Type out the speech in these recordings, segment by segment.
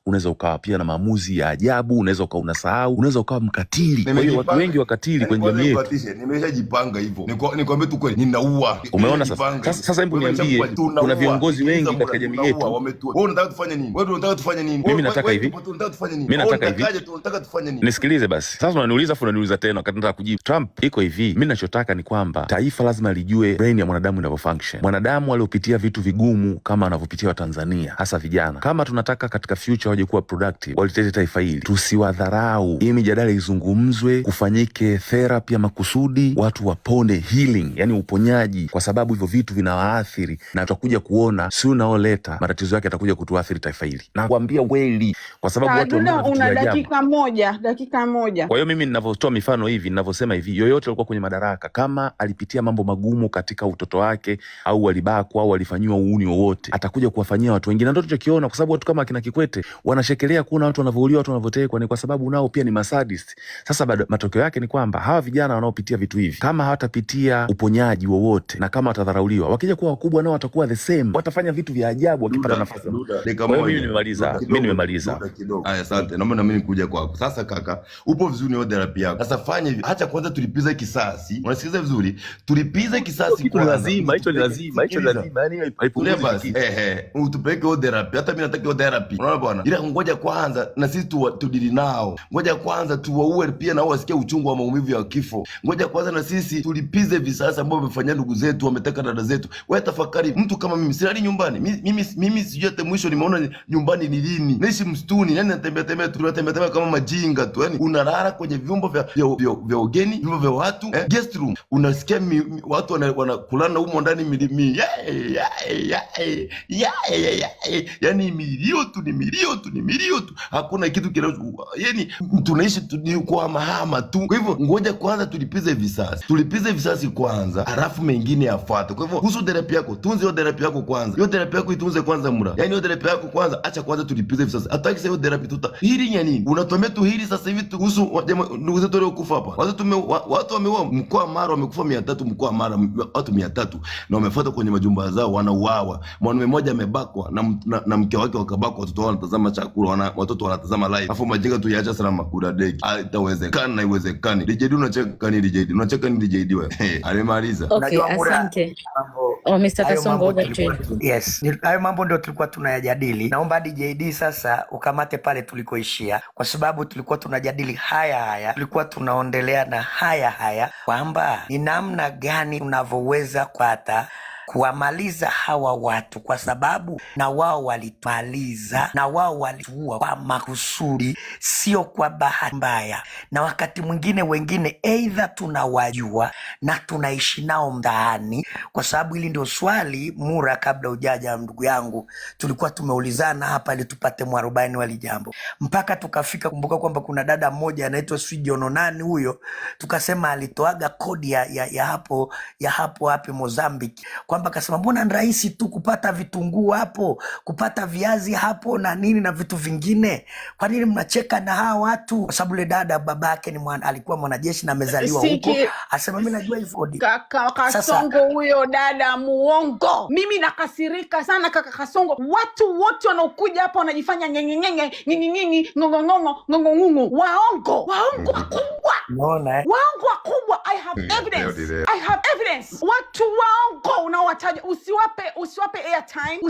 unaweza ukawa pia na maamuzi ya ajabu, unaweza ukawa unasahau, unaweza ukawa mkatili. Kwa hiyo watu wengi wakatili kwenye jamii yetu. Nimeshajipanga hivyo. Nikwambie tu kweli, ninaua. Umeona sasa? Sasa hebu niambie, kuna viongozi wengi katika jamii yetu. Wewe unataka tufanye nini? Unataka tufanye nini? Mimi nataka hivi. Mimi nataka hivi. Unataka tufanye nini? Nisikilize basi. Sasa unaniuliza afu unaniuliza tena wakati nataka kujibu. Trump iko hivi. Mimi ninachotaka ni kwamba taifa lazima lijue brain ya mwanadamu inavyofunction. Mwanadamu aliopitia vitu vigumu kama anavyopitia Watanzania, hasa vijana. Kama tunataka katika future waje kuwa productive, walitete taifa hili, tusiwadharau. Hii mijadala izungumzwe, kufanyike therapy ya makusudi, watu wapone, healing, yani uponyaji, kwa sababu hivyo vitu vinawaathiri na tutakuja kuona sooner or later matatizo yake yatakuja kutuathiri taifa hili. Nakwambia kweli, kwa sababu watu una dakika moja. Kwa hiyo mimi ninavyotoa mifano hivi, ninavyosema hivi, yoyote alikuwa kwenye madaraka kama alipitia mambo magumu katika utoto wake, au walibakwa au walifanywa uuni wowote, atakuja kuwafanyia watu wengine. Ndio tunachokiona, kwa sababu watu kama akina Kikwete wanashekelea kuona watu wanavouliwa, watu wanavotekwa, ni kwa sababu nao pia ni masadist. Sasa matokeo yake ni kwamba hawa vijana wanaopitia vitu hivi, kama hawatapitia uponyaji wowote na kama watadharauliwa, wakija kuwa wakubwa nao watakuwa the same, watafanya vitu vya ajabu wakipata nafasi. Kwa hiyo mimi nimemaliza. Haya, asante. Naomba na mimi kuja kwako. Sasa kaka, upo vizuri na therapy yako. Sasa fanya hivi. Acha kwanza tulipize kisasi. Unasikiza vizuri? Tulipize kisasi kwanza. Lazima, hicho lazima. Yaani haipunguzi basi. Utupeke therapy. Hata mimi nataka therapy. Unaona bwana? Ila ngoja kwanza na sisi tudili nao. Ngoja kwanza tuwaue pia na wao wasikie uchungu wa maumivu ya kifo. Ngoja kwanza na sisi tulipize visasi ambavyo wamefanyia ndugu zetu, wametaka dada zetu. Wewe tafakari, mtu kama mimi silali nyumbani. Mimi sijui hata mwisho nimeona nyumbani ni lini. Naishi msituni, nani tunatembea kama majinga tu. Yaani unalala kwenye vyombo vya ugeni, vyombo vya watu, guest room. Unasikia watu wanakulana humo ndani milimi. Yaani milio tu. Hakuna kitu yaani tunaishi kwa mahama tu. Kwa hivyo ngoja kwanza tulipize visasi kwanza, alafu mengine yafuate. Kwa hivyo kuhusu therapy yako, tunze hiyo therapy yako kwanza. Hiyo therapy yako itunze kwanza mura. Yaani hiyo therapy yako kwanza, acha kwanza tulipize visasi. Hataki sasa hiyo therapy hili ya nini? Unatuambia tu hili sasa hivi kuhusu ndugu zetu leo kufa hapa. Watu wameua mkoa Mara, wamekufa 300 mkoa Mara, watu 300 na wamefuata kwenye majumba zao, wanauawa. Mwanaume mmoja amebakwa na mke wake wakabakwa, watoto wao wanatazama chakula, watoto wanatazama live. Afu majinga tu yaacha salama kudadeki. Haitawezekana, haiwezekani. DJ unacheka nini DJ? Unacheka nini DJ wewe? Alimaliza. Okay, asante. Mr. Kasongo over to you. Yes, hayo mambo ndio tulikuwa tunayajadili. Naomba DJD sasa ukamate pale tulikoishia, kwa sababu tulikuwa tunajadili haya, tulikuwa tunaondelea na haya kwamba ni namna gani tunavyoweza kupata kuwamaliza hawa watu, kwa sababu na wao walitumaliza, na wao walituua kwa makusudi, sio kwa bahati mbaya. Na wakati mwingine wengine either tunawajua na tunaishi nao mtaani, kwa sababu hili ndio swali Mura, kabla ujaja ndugu yangu, tulikuwa tumeulizana hapa ili tupate mwarobaini wali jambo, mpaka tukafika kumbuka kwamba kuna dada mmoja anaitwa Swijono nani huyo, tukasema alitoaga kodi ya hapo Mozambique, kwamba kasema mbona ni rahisi tu kupata vitunguu hapo, kupata viazi hapo na nini na vitu vingine, kwa nini mnacheka na hawa watu? Kwa sababu le dada babake alikuwa mwanajeshi na amezaliwa huko, asema mimi najua hivyo. Kaka Kasongo huyo dada muongo. Mimi nakasirika sana kaka Kasongo. Watu wote wanaokuja hapa wanajifanya ngengengenge ngongongongo waongo wakubwa. Unaona waongo wakubwa. I have evidence. Watu waongo unaowataja, usiwape airtime,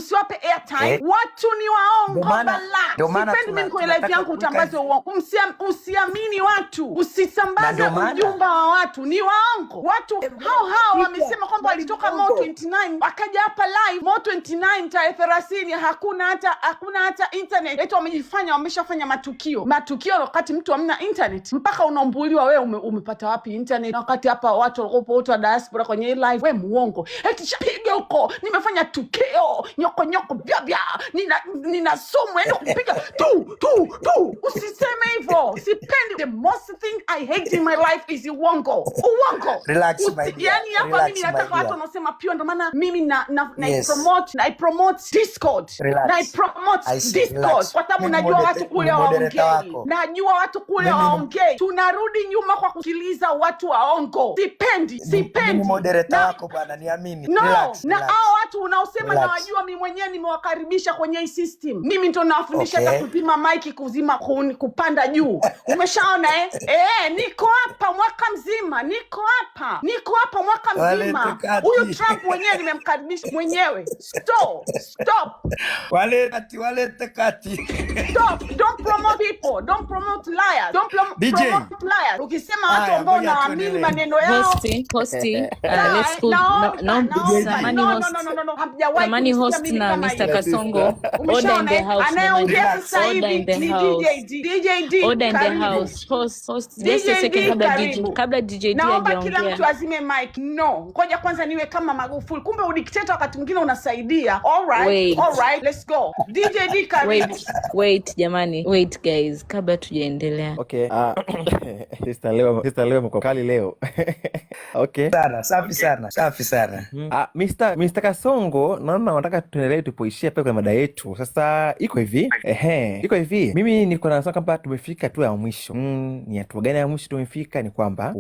watu ni waongo bala. Sipendi mimi kwenye live yangu utambaze uongo. Usiamini watu, usisambaze ujumbe wa watu, ni waongo. Watu hao wamesema kwamba walitoka Mo 29 wakaja hapa live Mo 29 tarehe 30, hakuna hata internet. Eti wameshafanya matukio wakati mtu hamna internet, mpaka unaombuliwa wewe umepata wapi internet, wakati hapa watu walikuwa wote wa diaspora kwenye live. Wewe muongo. Eti chapiga huko, nimefanya tukio nyoko bya nina sumu ende kupiga tu. Usiseme hivyo. Sipendi. The most thing I hate in my life is uongo. Relax my dear. Yani hapa mimi nataka watu wanasema pure, ndio maana mimi na promote Discord. Discord. Kwa sababu najua watu kule waongei. Najua watu kule waongei. Tunarudi nyuma kwa kusikiliza watu waongo. Sipendi. Mimi moderator wako bwana, niamini. Relax. Na hao watu unaosema na wajua mimi mwenyewe nimewakaribisha kwenye hii system. Mimi ndo nawafundisha hata kupima mic, kuzima kupanda juu. Umeshaona niko hapa mwaka mzima. Huyu Trump mwenyewe nimemkaribisha mwenyewe. Stop. Walete kati. Stop. Don't promote people. Don't promote liars. Don't promote liars. Ukisema watu ambao naamini maneno yao. Hosti. Let's go. Samani host na Mr. Kasongo. Order in the house. Anayeongea sasa hivi DJ. Order in the house. Host. Just a second kabla DJ D naomba kila mtu azime mic. No. Ngoja kwanza niwe kama Magufuli. Kumbe udikteta wakati mwingine unasaidia. All right. Let's go. DJ D karibu. Wait jamani. Wait guys. Kabla tujaendelea. Okay. Sister leo mko kali leo. Okay. Safi sana. Mr. Kasongo, naona nataka tuendelee tupoishia pale kwa mada yetu. Sasa iko hivi. Mimi niko na nasema kwamba tumefika tu ya mwisho. Ni hatua gani ya mwisho tumefika? Ni kwamba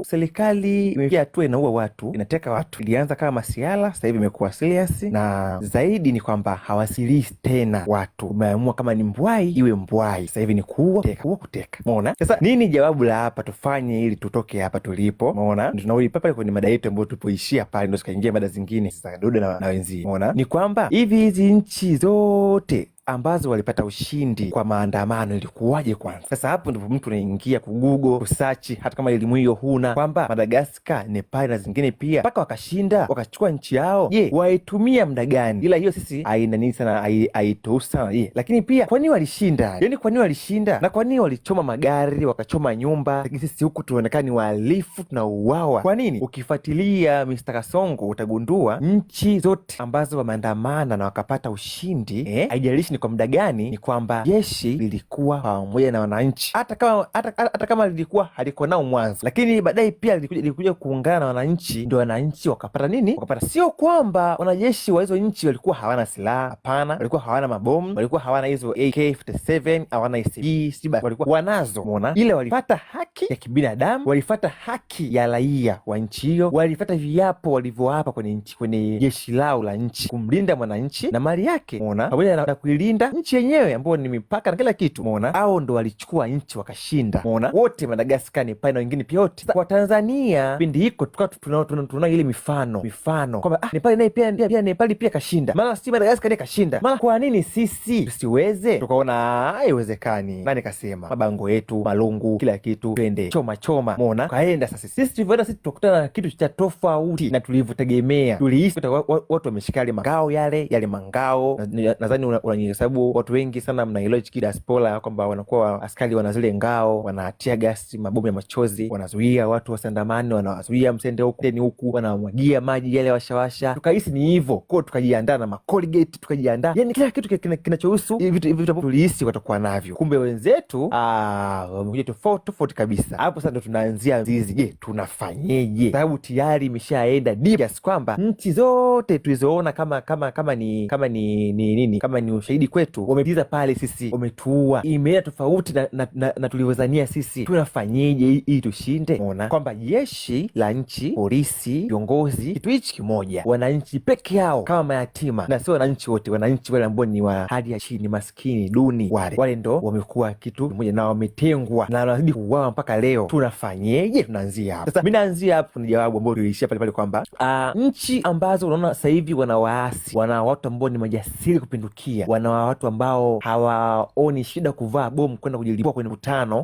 serikali imefikia hatua inaua watu, inateka watu. Ilianza kama masiala, sasa hivi imekuwa serious, na zaidi ni kwamba hawasilisi tena watu. Umeamua kama ni mbwai iwe mbwai. Sasa hivi ni kuteka. Umeona? Sasa nini jawabu la hapa tufanye ili tutoke hapa tulipo? Umeona? Tunarudi pale kwenye mada yetu ambayo tupoishia pale, ndio tukaingia mada zingine sasa Dude na wenzii. Umeona? Ni kwamba hizi nchi zote ambazo walipata ushindi kwa maandamano ilikuwaje kwanza? Sasa hapo ndipo mtu anaingia kuGoogle kusearch, hata kama elimu hiyo huna, kwamba Madagascar, Nepal na zingine pia mpaka wakashinda, wakachukua nchi yao. Waitumia muda gani? Ila hiyo sisi haina nini sana, haitohusu sana. Lakini pia kwa nini walishinda? Yaani kwa nini walishinda? Na kwa nini walichoma magari, wakachoma nyumba? Lakini sisi huku tuonekana ni wahalifu, tunauawa. Kwa nini? Ukifuatilia Mr. Kasongo utagundua nchi zote ambazo wameandamana na wakapata ushindi, haijalishi ni kwa muda gani, ni kwamba jeshi lilikuwa pamoja na wananchi, hata kama lilikuwa haliko nao mwanzo, lakini baadaye pia lilikuja kuungana na wananchi, ndio wananchi wakapata nini? Wakapata. Sio kwamba wanajeshi wa hizo nchi walikuwa hawana silaha, hapana. Walikuwa hawana mabomu, walikuwa hawana hizo AK-47, hawana ICD, walikuwa wanazo. Umeona? Ile walipata haki ya kibinadamu, walipata haki ya raia wa nchi hiyo, walipata viapo walivyoapa kwenye jeshi lao la nchi, kumlinda mwananchi na mali yake. Umeona? Pamoja na kuilinda nchi yenyewe ambayo ni mipaka na kila kitu. Umeona? Hao ndo walichukua nchi wakashinda. Umeona? Wote Madagascar, Nepal na wengine pia wote. Kwa Tanzania pindi hiko tunaona ile mifano kwamba Nepal naye pia Nepal pia kashinda, mara si Madagascar naye kashinda. Mara kwa nini sisi tusiweze? Tukaona haiwezekani. Nani kasema? Mabango yetu, malungu, kila kitu twende choma. Umeona? Kaenda sasa sisi tulivyoenda, sisi tukutana na kitu cha tofauti na tulivyotegemea. Tulihisi watu wameshika mangao yale mangao. Nadhani sababu watu wengi sana mnaelewa diaspora kwamba wanakuwa askari wana zile ngao, wanatia gasi, mabomu ya machozi, wanazuia watu wasandamani, wanazuia msende huku, wanamwagia maji yale washawasha. Tukahisi ni hivyo, kwa tukajiandaa na Colgate, tukajiandaa. Yaani kila kitu kinachohusu vitu ambavyo tulihisi watakuwa navyo. Kumbe wenzetu wamekuja tofauti kabisa. Hapo sasa ndo tunaanzia zizi. Je, tunafanyeje? Sababu tayari imeshaenda deep kiasi kwamba nchi zote tulizoona kama ni ushahidi kwetu, wamepitiza pale sisi, wametuua. Imeenda tofauti na tulivyozania sisi. Tunafanyeje ili tushinde? Unaona kwamba jeshi la nchi, polisi, viongozi, kitu hichi kimoja, wananchi peke yao kama mayatima, na sio wananchi wote, wananchi wale ambao ni wa hali ya chini, maskini, duni, wale ndo wamekuwa kitu kimoja na wametengwa na wanazidi kuuawa mpaka leo. Tunafanyeje? Tunaanzia hapo. Sasa mimi naanzia hapo, ni jawabu ambalo tuliishia pale kwamba nchi ambazo unaona sasa hivi wana waasi, wana watu ambao ni majasiri kupindukia, wana watu ambao hawaoni shida kuvaa bomu kwenda kujilipua kwenye mkutano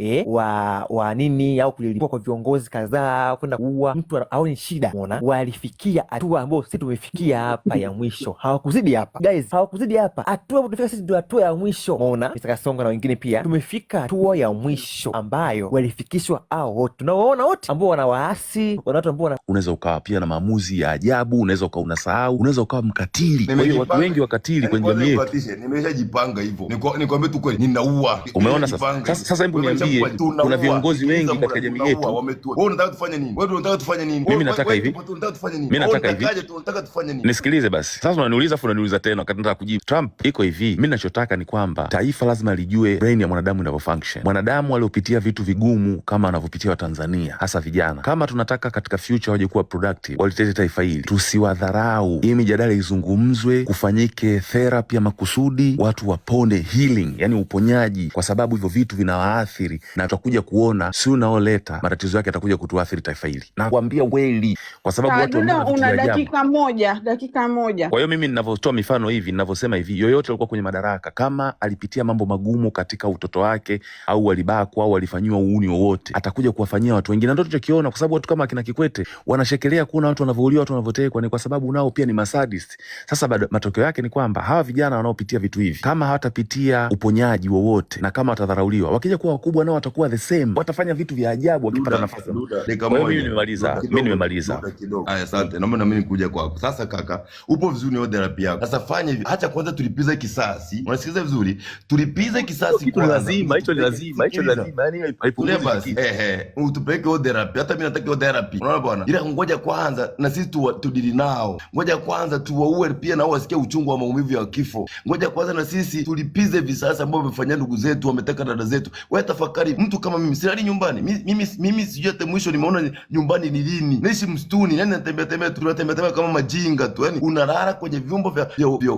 wa nini, au kujilipua kwa viongozi kadhaa kwenda kuua mtu, haoni shida. Unaona, walifikia hatua ambayo sisi tumefikia hapa ya mwisho. Hawakuzidi hapa guys, hawakuzidi hapa. Hatua tulifika sisi ndio hatua ya mwisho. Unaona, Mr. Kasongo na wengine pia tumefika hatua ya mwisho ambayo walifikishwa hao wote tunawaona, wote ambao wana waasi, wana watu ambao unaweza ukawa pia na maamuzi ya ajabu, unaweza ukawa unasahau, unaweza ukawa mkatili. Kwa hiyo watu wengi wakatili kwenye jamii yetu. wameshajipanga hivyo. Nikwambie tu kweli, ninaua. Umeona sasa hebu niambie, kuna viongozi wengi katika jamii yetu. Wewe unataka tufanye nini? Wewe unataka tufanye nini? Mimi nataka hivi. Mimi nataka hivi. Tunataka tufanye nini? Nisikilize basi. Sasa unaniuliza afu unaniuliza tena wakati nataka kujibu. Trump, iko hivi. Mimi ninachotaka ni kwamba taifa lazima lijue brain ya mwanadamu inavyo function. Mwanadamu aliopitia vitu vigumu kama anavyopitia Watanzania, hasa vijana. Kama tunataka katika future waje kuwa productive, walitete taifa hili, tusiwadharau. Hii mijadala izungumzwe, kufanyike therapy ya makusudi, watu wapone, healing, yani uponyaji, kwa sababu hivyo vitu vinawaathiri na tutakuja kuona sooner or later matatizo yake atakuja kutuathiri taifa hili. Nakwambia kweli, kwa sababu watu una dakika moja. Kwa hiyo mimi ninavyotoa mifano hivi, ninavyosema hivi, yoyote alikuwa kwenye madaraka, kama alipitia mambo magumu katika utoto wake, au alibakwa au alifanywa uuni wowote, atakuja kuwafanyia watu wengine. Ndio tunachokiona, kwa sababu watu kama akina Kikwete wanashekelea kuona watu wanavyouliwa, watu wanavyotekwa, ni kwa sababu nao pia ni masadist. Sasa matokeo yake ni kwamba hawa vijana wanaopitia vitu hivi, kama hawatapitia uponyaji wowote na kama watadharauliwa, wakija kuwa wakubwa nao watakuwa the same, watafanya vitu vya ajabu wakipata nafasi. Kwa hiyo mimi nimemaliza. Haya, asante. Naomba na mimi kuja kwako. Sasa kaka, upo vizuri na therapy yako. Sasa fanya hivi, acha kwanza tulipize kisasi. Unasikiza vizuri? Tulipize kisasi kwa lazima, hicho ni lazima. Yani haipunguzi. Utupeleke therapy. Hata mimi nataka therapy. Unaona bwana? Ila ngoja kwanza na sisi tudili nao. Ngoja kwanza tuwaue pia na wasikie uchungu wa maumivu ya kifo. Ngoja kwanza na sisi tulipize visasi ambavyo wamefanya ndugu zetu, wameteka dada zetu. Wewe tafakari, mtu kama mimi silali nyumbani. Mimi sijui hata mwisho nimeona nyumbani ni lini. Naishi msituni, yani tunatembea kama majinga tu. Yani unalala kwenye vyombo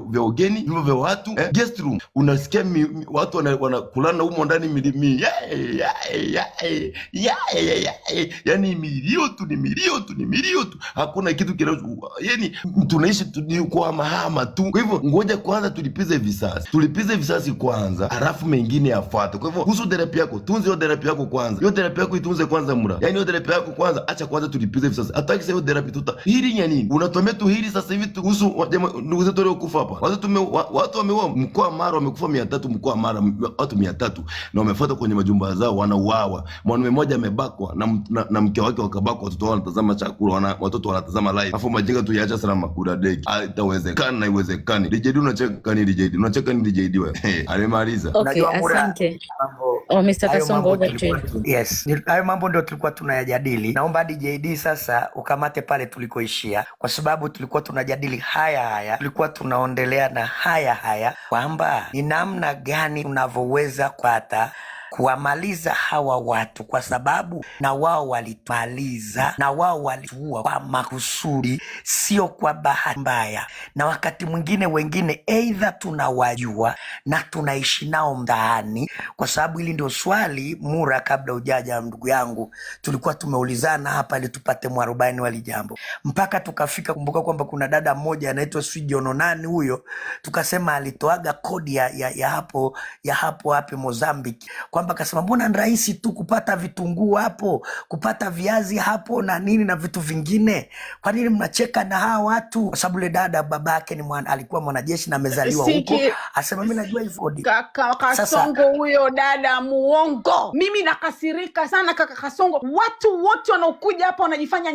vya ugeni, vyombo vya watu, guest room. Unasikia watu wanakulana humo ndani yani milio tu. Hakuna kitu yani tunaishi kwa mahama tu. Kwa hivyo ngoja kwanza tulipize visasi kwanza, alafu mengine yafuate. Kwa hivyo kuhusu therapy yako, tunze hiyo therapy yako kwanza. Hiyo therapy yako itunze kwanza mura. Yani hiyo therapy yako kwanza, acha kwanza tulipize visasi. Hataki sasa hiyo therapy hili ya nini? Unatuambia tu hili sasa hivi kuhusu ndugu zetu leo kufa hapa. Watu wameua mkoa wa Mara, wamekufa 300 mkoa wa Mara, watu 300 na wamefuata kwenye majumba zao, wanauawa. Mwanaume mmoja amebakwa na mke wake wakabakwa, watoto wao wanatazama chakula, watoto wanatazama live. Afu majinga tu yaacha sana makura deki. Haitawezekana na iwezekani. DJD unacheka nini DJD? Unacheka nini DJD wewe? Alimaliza. Okay, asante. Mr. Kasongo, over to you. Yes, hayo mambo ndio tulikuwa tunayajadili. Naomba DJD sasa ukamate pale tulikoishia, kwa sababu tulikuwa tunajadili haya, tulikuwa tunaondelea na haya kwamba ni namna gani tunavyoweza kupata kuwamaliza hawa watu, kwa sababu na wao walitumaliza, na wao walituua kwa makusudi, sio kwa bahati mbaya. Na wakati mwingine wengine either tunawajua na tunaishi nao mtaani, kwa sababu hili ndio swali Mura, kabla ujaja ndugu yangu, tulikuwa tumeulizana hapa ili tupate mwarobaini wali jambo, mpaka tukafika kumbuka kwamba kuna dada mmoja anaitwa Jono nani huyo, tukasema alitoaga kodi ya hapo Mozambique, kwamba kasema mbona ni rahisi tu kupata vitunguu hapo, kupata viazi hapo na nini na vitu vingine, kwa nini mnacheka na hawa watu? Kwa sababu le dada babake alikuwa mwanajeshi na amezaliwa huko, asema mimi najua hivyo. Kaka Kasongo huyo dada muongo. Mimi nakasirika sana kaka Kasongo. Watu wote wanaokuja hapa wanajifanya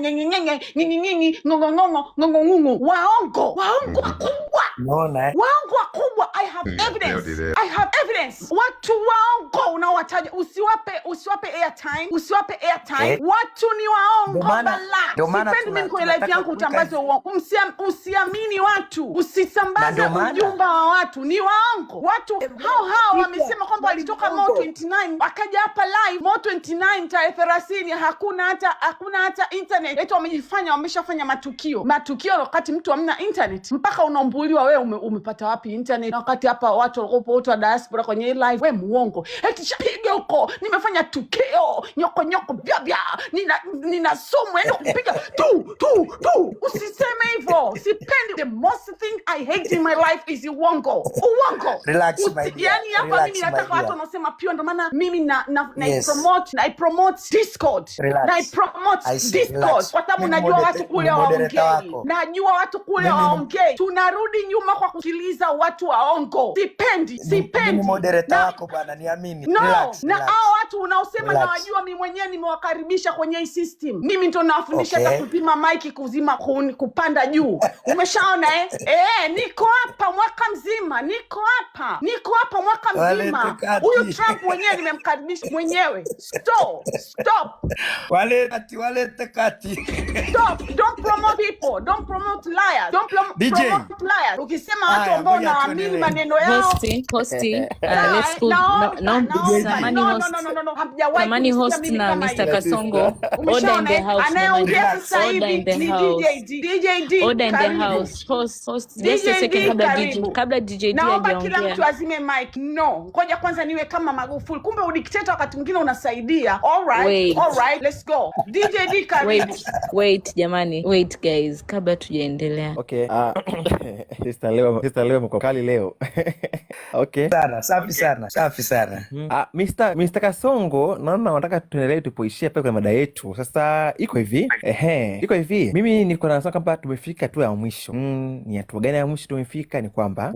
ngongongongo, waongo wakubwa. Unaona waongo wakubwa. I have evidence. Watu waongo unaowataja, usiwape airtime. Watu ni waongo bala. Sipendi mimi kwenye live yangu utambaze uongo. Usiamini watu, usisambaze ujumbe wa watu, ni waongo. Watu hao wamesema kwamba walitoka Mo 29 wakaja hapa live Mo 29 tarehe 30, hakuna hata internet. Eti wameshafanya matukio wakati mtu hamna internet, mpaka unaombuliwa wewe umepata wapi internet, na wakati hapa watu walikuwa wote wa diaspora kwenye live. Wewe muongo. Eti shapiga huko, nimefanya tukio nyoko bya nina sumu yani kupiga tu. Usiseme hivyo. Sipendi. The most thing I hate in my life is uongo. Relax my dear. Yani hapa mimi nataka watu wanaosema pure, ndio maana mimi na Yes. promote Discord. Relax. Na promote I see, Discord. relax. Kwa sababu Mimi najua watu kule moderator waongei. wako. Najua watu kule waongei. Tunarudi nyuma kwa kusikiliza watu waongo. Sipendi. Mimi moderator wako bwana, niamini. No, Relax, na relax. hao watu unaosema Relax. na wajua, mimi mwenyewe nimewakaribisha kwenye hii system. Mimi ndo nawafundisha Okay. kuzima mic, kupanda juu. Umeshaona niko hapa mwaka mzima. Niko hapa mwaka mzima. Walete kati. Huyu Trump mwenyewe nimemkaribisha mwenyewe. Stop. Walete kati. Stop. Don't promote people. Don't promote liars. Don't DJ. promote liars. Ukisema watu Haya, ambao ngoja naamini tuendelee. maneno yao. Hosti, let's go. Samani host. Samani host na Mr. Kasongo. Order in the house. Anayeongea sasa Order in hivi the ni house. DJD. Order in the Karibu. house. Host, just a second kabla DJD Naomba kila hajaongea. mtu azime mic. No. Ngoja kwanza niwe kama Magufuli. Kumbe udikteta wakati mwingine unasaidia. All right, let's go. DJD karibu. Wait jamani. Wait guys, kabla tujaendelea. Okay. Sister leo mko kali leo. Okay. Safi sana. Mr. Kasongo, naona nataka tuendelee tupoishia pale kwa mada yetu. Sasa iko hivi. Mimi niko nasema kwamba tumefika tu ya mwisho. Ni hatua gani ya mwisho tumefika? Ni kwamba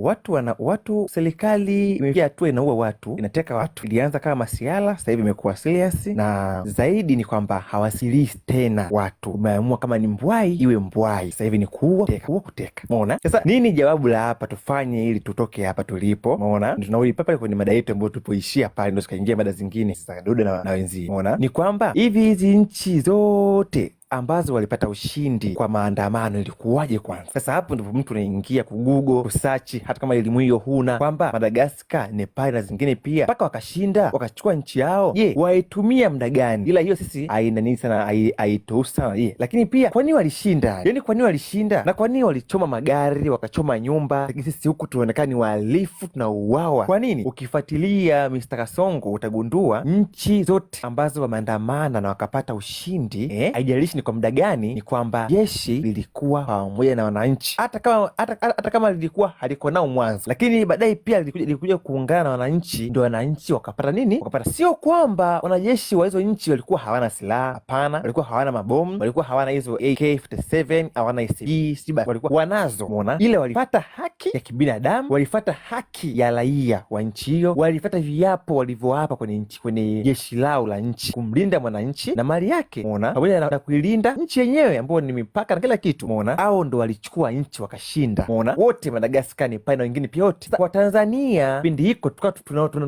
serikali imefikia hatua inaua watu, inateka watu. Ilianza kama masiala, sasa hivi imekuwa serious, na zaidi ni kwamba hawasilisi tena watu. Umeamua kama ni mbwai iwe mbwai. Sasa hivi ni kuua, kuteka. Umeona? Sasa nini jawabu la hapa tufanye ili tutoke hapa tulipo? Umeona? Ndio tunarudi pale kwenye mada yetu ambayo tupoishia pale, ndio tukaingia mada zingine. Sasa Duda na wenzii. Umeona? Ni kwamba hizi nchi zote ambazo walipata ushindi kwa maandamano ilikuwaje kwanza? Sasa hapo ndipo mtu anaingia kugugo kusearch, hata kama elimu hiyo huna, kwamba Madagascar, Nepal na zingine pia mpaka wakashinda wakachukua nchi yao. Waitumia muda gani? Ila hiyo sisi haina nini sana, haituhusu sana. Lakini pia kwa nini walishinda? Yaani kwa nini walishinda? Na kwa nini walichoma magari, wakachoma nyumba? Lakini sisi huku tunaonekana ni wahalifu, tunauawa. Kwa nini? Ukifuatilia Mr. Kasongo utagundua nchi zote ambazo wameandamana na wakapata ushindi, haijalishi ni kwa muda gani, ni kwamba jeshi lilikuwa pamoja na wananchi, hata kama lilikuwa haliko nao mwanzo, lakini baadaye pia lilikuja kuungana na wananchi, ndio wananchi wakapata nini? Wakapata. Sio kwamba wanajeshi wa hizo nchi walikuwa hawana silaha, hapana. Walikuwa hawana mabomu, walikuwa hawana hizo AK-47, hawana SG, walikuwa wanazo. Umeona? Ile walipata haki ya kibinadamu, walipata haki ya raia wa nchi hiyo, walipata viapo walivyoapa kwenye jeshi lao la nchi, kumlinda mwananchi na mali yake. Umeona? Pamoja na kuilinda nchi yenyewe ambayo ni mipaka na kila kitu. Umeona? Hao ndo walichukua nchi wakashinda. Umeona? Wote Madagascar, Nepal na wengine pia wote. Kwa Tanzania kipindi hiko tukawa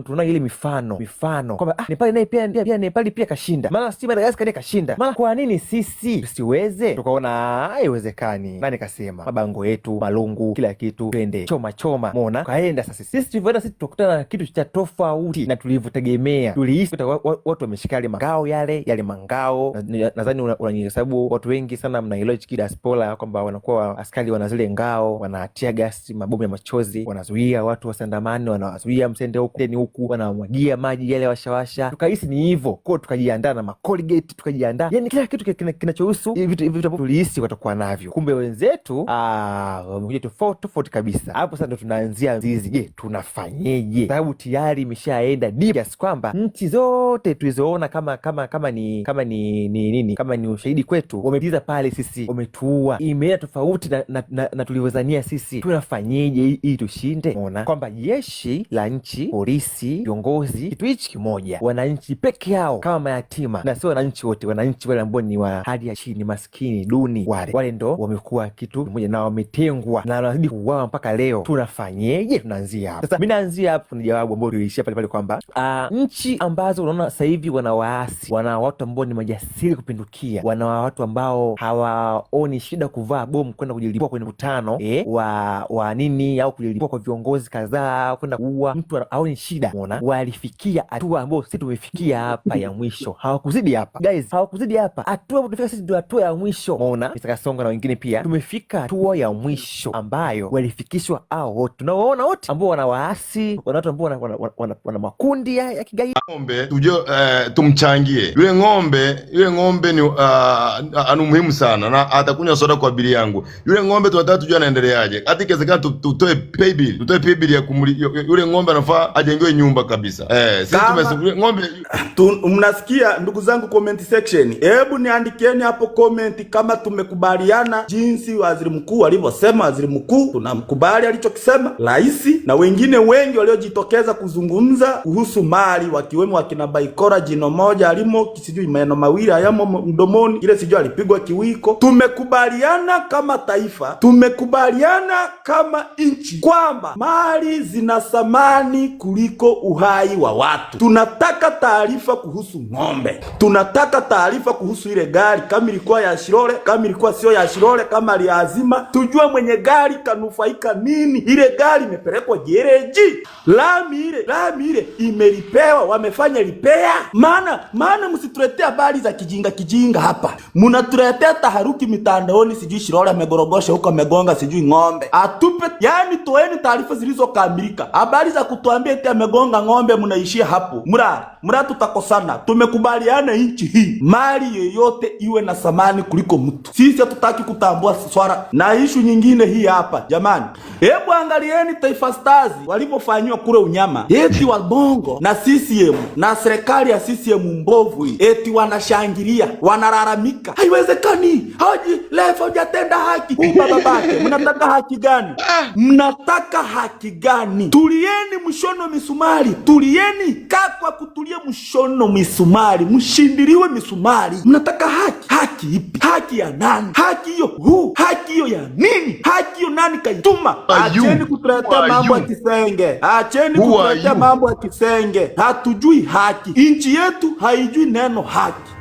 tuna ile mifano kwamba Nepal naye pia Nepal pia kashinda, maana si Madagascar naye kashinda, maana kwa nini sisi tusiweze? Tukaona haiwezekani. Nani kasema? Mabango yetu, malungu, kila kitu, twende choma. Umeona? Kaenda sasa sisi tulivyoenda, sisi tukutana na kitu cha tofauti na tulivyotegemea. Tulihisi watu wameshika yale mangao yale mangao. Nadhani sababu watu wengi sana mnaelewa diaspora kwamba wanakuwa askari wana zile ngao, wanatia gasi, mabomu ya machozi, wanazuia watu wasiandamane, wanazuia msende huku, wanamwagia maji yale washawasha. Tukahisi ni hivyo, kwa tukajiandaa na macolgate, tukajiandaa yani kila kitu kinachohusu vitu ambavyo tulihisi watakuwa navyo. Kumbe wenzetu wamekuja tofauti kabisa. Hapo sasa ndo tunaanzia mzizi. Je, tunafanyeje? Sababu tayari imeshaenda deep kiasi kwamba nchi zote tulizoona kama ni ushahidi kwetu, wamepitiza pale, sisi wametuua. Imeenda tofauti na tulivyozania sisi. Tunafanyeje ili tushinde? Unaona kwamba jeshi la nchi, polisi, viongozi, kitu hichi kimoja, wananchi peke yao kama mayatima, na sio wananchi wote, wananchi wale ambao ni wa hali ya chini, maskini, duni, wale ndo wamekuwa kitu kimoja na wametengwa na wanazidi kuuawa mpaka leo. Tunafanyeje? Tunaanzia hapo. Sasa mimi naanzia hapo, ni jawabu ambalo tuliishia pale kwamba nchi ambazo unaona sasa hivi wana waasi, wana watu ambao ni majasiri kupindukia, wana watu ambao hawaoni shida kuvaa bomu kwenda kujilipua kwenye mkutano wa nini, au kujilipua kwa viongozi kadhaa kwenda kuua mtu, haoni shida. Unaona, walifikia hatua ambayo sisi tumefikia hapa ya mwisho. Hawakuzidi hapa guys, hawakuzidi hapa. Hatua tulifika sisi ndio hatua ya mwisho. Unaona, Mr. Kasongo na wengine pia tumefika hatua ya mwisho ambayo walifikishwa hao wote tunawaona, wote ambao wana waasi, wana watu ambao wana makundi ya kigaidi. Ng'ombe tumchangie yule ng'ombe ni anu muhimu sana na atakunywa soda kwa bili yangu. Yule ng'ombe tunataka tujue anaendeleaje. Hata ikiwezekana tutoe pay bill ya yule ng'ombe anafaa ajengewe nyumba kabisa. Sisi tumesema ng'ombe mnasikia ndugu zangu comment section. Hebu niandikieni hapo comment kama tumekubaliana jinsi waziri mkuu alivyosema. Waziri mkuu tunamkubali alichokisema rais, na wengine wengi waliojitokeza kuzungumza kuhusu mali wakiwemo wakina Baikora, jino moja alimo kisijui maneno mawili hayamo mdomoni, ile sijui alipigwa kiwiko. Tumekubaliana kama taifa, tumekubaliana kama nchi kwamba mali zina thamani kuliko uhai wa watu. Tunataka taarifa kuhusu ng'ombe, tunataka taarifa kuhusu ile gari, kama ilikuwa ya Shilole, kama ilikuwa sio ya Shilole, kama aliazima, tujue mwenye gari kanufaika nini. Ile gari imepelekwa gereji, lami ile imelipewa, wamefanya repair. Maana msituletea habari za kijinga hapa. Mnatuletea taharuki mitandaoni, sijui Shilole amegorogosha huko, amegonga sijui ng'ombe. Atupe, yani toeni taarifa zilizokamilika. Habari za kutuambia eti amegonga ng'ombe mnaishia hapo. Mura tutakosana. Tumekubaliana nchi hii mali yoyote iwe na thamani kuliko mtu. Sisi hatutaki kutambua swala. Na issue nyingine hii hapa jamani, hebu angalieni Taifa Stars walipofanywa kule Unyama. Eti Wabongo na CCM na serikali ya CCM mbovu hii eti wanashangilia, wanalalamika. Haiwezekani, haji lefa hujatenda haki. Babake, mnataka haki gani? Mnataka haki gani? Tulieni mshono misumari. Tulieni kwa kutulia mshono misumari. Mshindiliwe misumari. Mnataka haki. Haki ipi? Haki ya nani? Haki hiyo haki hiyo ya nini? Haki hiyo nani kaituma? Acheni kutuletea mambo ya kisenge. Acheni kutuletea mambo ya kisenge. Hatujui haki. Nchi yetu haijui neno haki.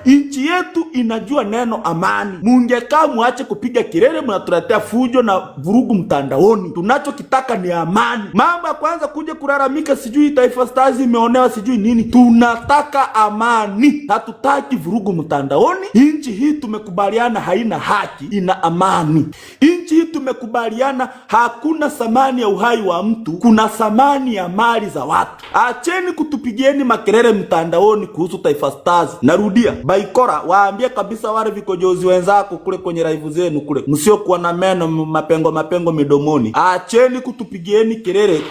Nchi yetu inajua neno amani. Mungekaa muache kupiga kelele, mnatuletea fujo na vurugu mtandaoni. Tunachokitaka ni amani. Mambo ya kwanza kuja kulalamika sijui Taifa Stars imeonewa sijui nini. Tunataka amani. Hatutaki vurugu mtandaoni. Nchi hii tumekubaliana haina haki, ina amani. Nchi hii tumekubaliana hakuna thamani ya uhai wa mtu, kuna thamani ya mali za watu. Acheni kutupigieni makelele mtandaoni kuhusu Taifa Stars. Narudia, Baikora waambie kabisa wale vikojozi wenzako kule kwenye live zenu kule, msiokuwa na meno mapengo midomoni. Acheni kutupigieni kelele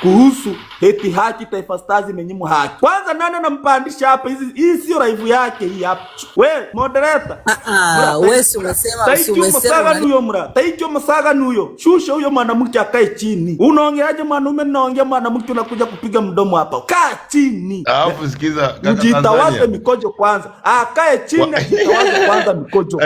kuhusu eti haki Taifa Stars imenyimwa haki. Kwanza nani anampandisha hapa? Hii sio live yake hii hapa. We moderator, wewe umesema huyo mra. Taikyo masaga nuyo. Shusha huyo mwanamke akae chini. Unaongeaje mwanaume naongea mwanamke unakuja kupiga mdomo hapa? Kaa chini. Alafu sikiza kaka Jitawaze mikojo kwanza. Akae chini ajitawaze kwanza mikojo.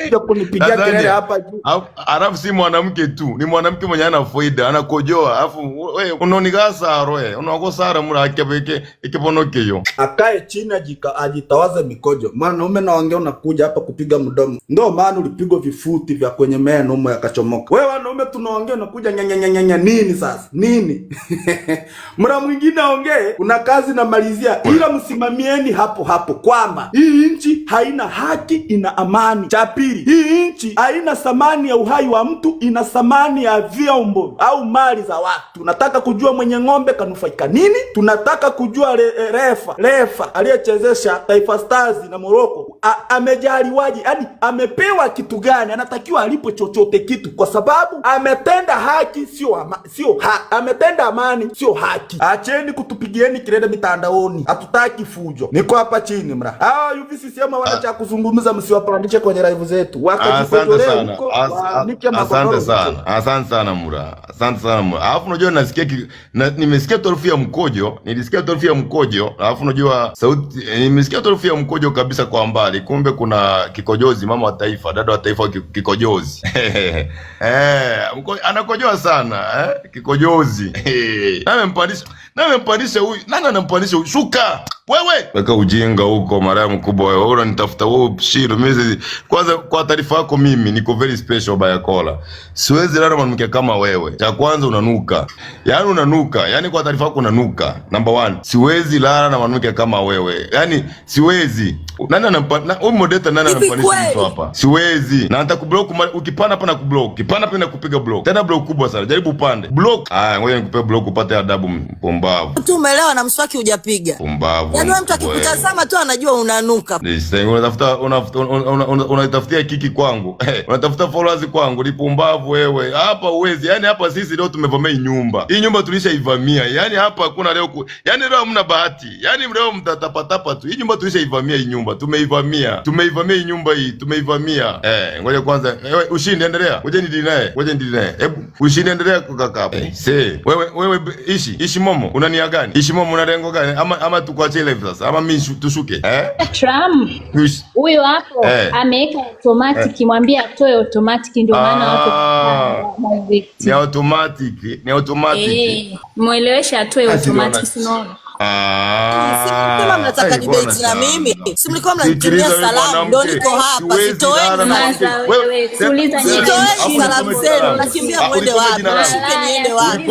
Ndio kunipigia kelele hapa juu. Alafu si mwanamke tu, ni mwanamke mwenye ana faida, anakojoa. Alafu wewe unaonigasa roe. Unakosara mura akebeke ikiponoke yo. Akae chini ajitawaze mikojo. Mwanaume naongea unakuja hapa kupiga mdomo. Ndio maana ulipigwa vifuti vya kwenye meno umo yakachomoka. Wewe wanaume tunaongea unakuja nyanya nini sasa? Nini? Mara mwingine aongee una kazi na malizia, ila msimamieni hapo kwamba hii nchi haina haki, ina amani. Cha pili, hii nchi haina thamani ya uhai wa mtu, ina thamani ya vyombo au mali za watu. Tunataka kujua mwenye ng'ombe kanufaika nini? Tunataka kujua refa aliyechezesha Taifa Stars na Morocco amejaliwaje? Yaani amepewa kitu gani? Anatakiwa alipo chochote kitu, kwa sababu ametenda haki ametenda amani sio haki. Acheni kutupigieni kelele mitandaoni. Hatutaki fujo. Niko hapa chini mra. UVCCM wana cha kuzungumza, msiwapandishe kwenye live zetu. Asante sana mura. Alafu unajua nimesikia taarifa ya mkojo. Nilisikia taarifa ya mkojo. Alafu unajua sauti nimesikia taarifa ya mkojo kabisa kwa mbali. Kumbe kuna kikojozi, mama wa taifa, dada wa taifa kikojozi. Anakojoa sana, kikojozi. Namempandisha huyu. Nani anampandisha huyu? Shuka. Wewe. Weka ujinga huko mara mkubwa wewe. Unanitafuta wewe Shiro. Mimi kwanza kwa taarifa yako mimi niko very special Bayakola. Siwezi lala mwanamke kama wewe. Cha kwanza unanuka. Yaani unanuka. Yaani kwa taarifa yako unanuka. Number 1. Siwezi lala na mwanamke kama wewe. Yaani siwezi. Nani anampa huyu moderator, nani anampanisha mtu hapa? Siwezi. Na nitakublock ukipanda hapa na kublock. Ukipanda hapa na kupiga block. Tena block kubwa sana. Jaribu upande. Block. Ngoja nikupe block upate adabu, mpumbavu. Tu umeelewa na mswaki hujapiga. Pumbavu. Yaani mtu akikutazama tu anajua unanuka. Unatafutia kiki kwangu. Unatafuta followers kwangu, ni pumbavu wewe. Hapa uwezi. Yaani hapa sisi leo tumevamia nyumba. Hii nyumba tulishaivamia. Yaani hapa hakuna leo yaani leo hamna bahati. Yaani leo mtatapatapa tu. Hii nyumba tulishaivamia hii nyumba. Tumeivamia hii nyumba hii. Tumeivamia. Ngoja kwanza. Ushindi endelea. Ngoja nidili naye. Hebu ushindi endelea kaka hapo. Wewe ishi Momo. Una nia gani? Ishi Momo, una lengo gani? Ama tukuache live sasa? Ama mimi tushuke? Trump. Huyo hapo ameweka automatic, mwambie atoe automatic, ndio maana watu ni automatic. Muelewesha atoe automatic, sinaona. Kama mnataka debate na mimi, si mlikuwa mnanitumia salamu, ndio niko hapa. Sitoeni wewe, tuliza salamu zenu, nakimbia mwende wapi? Shike niende wapi?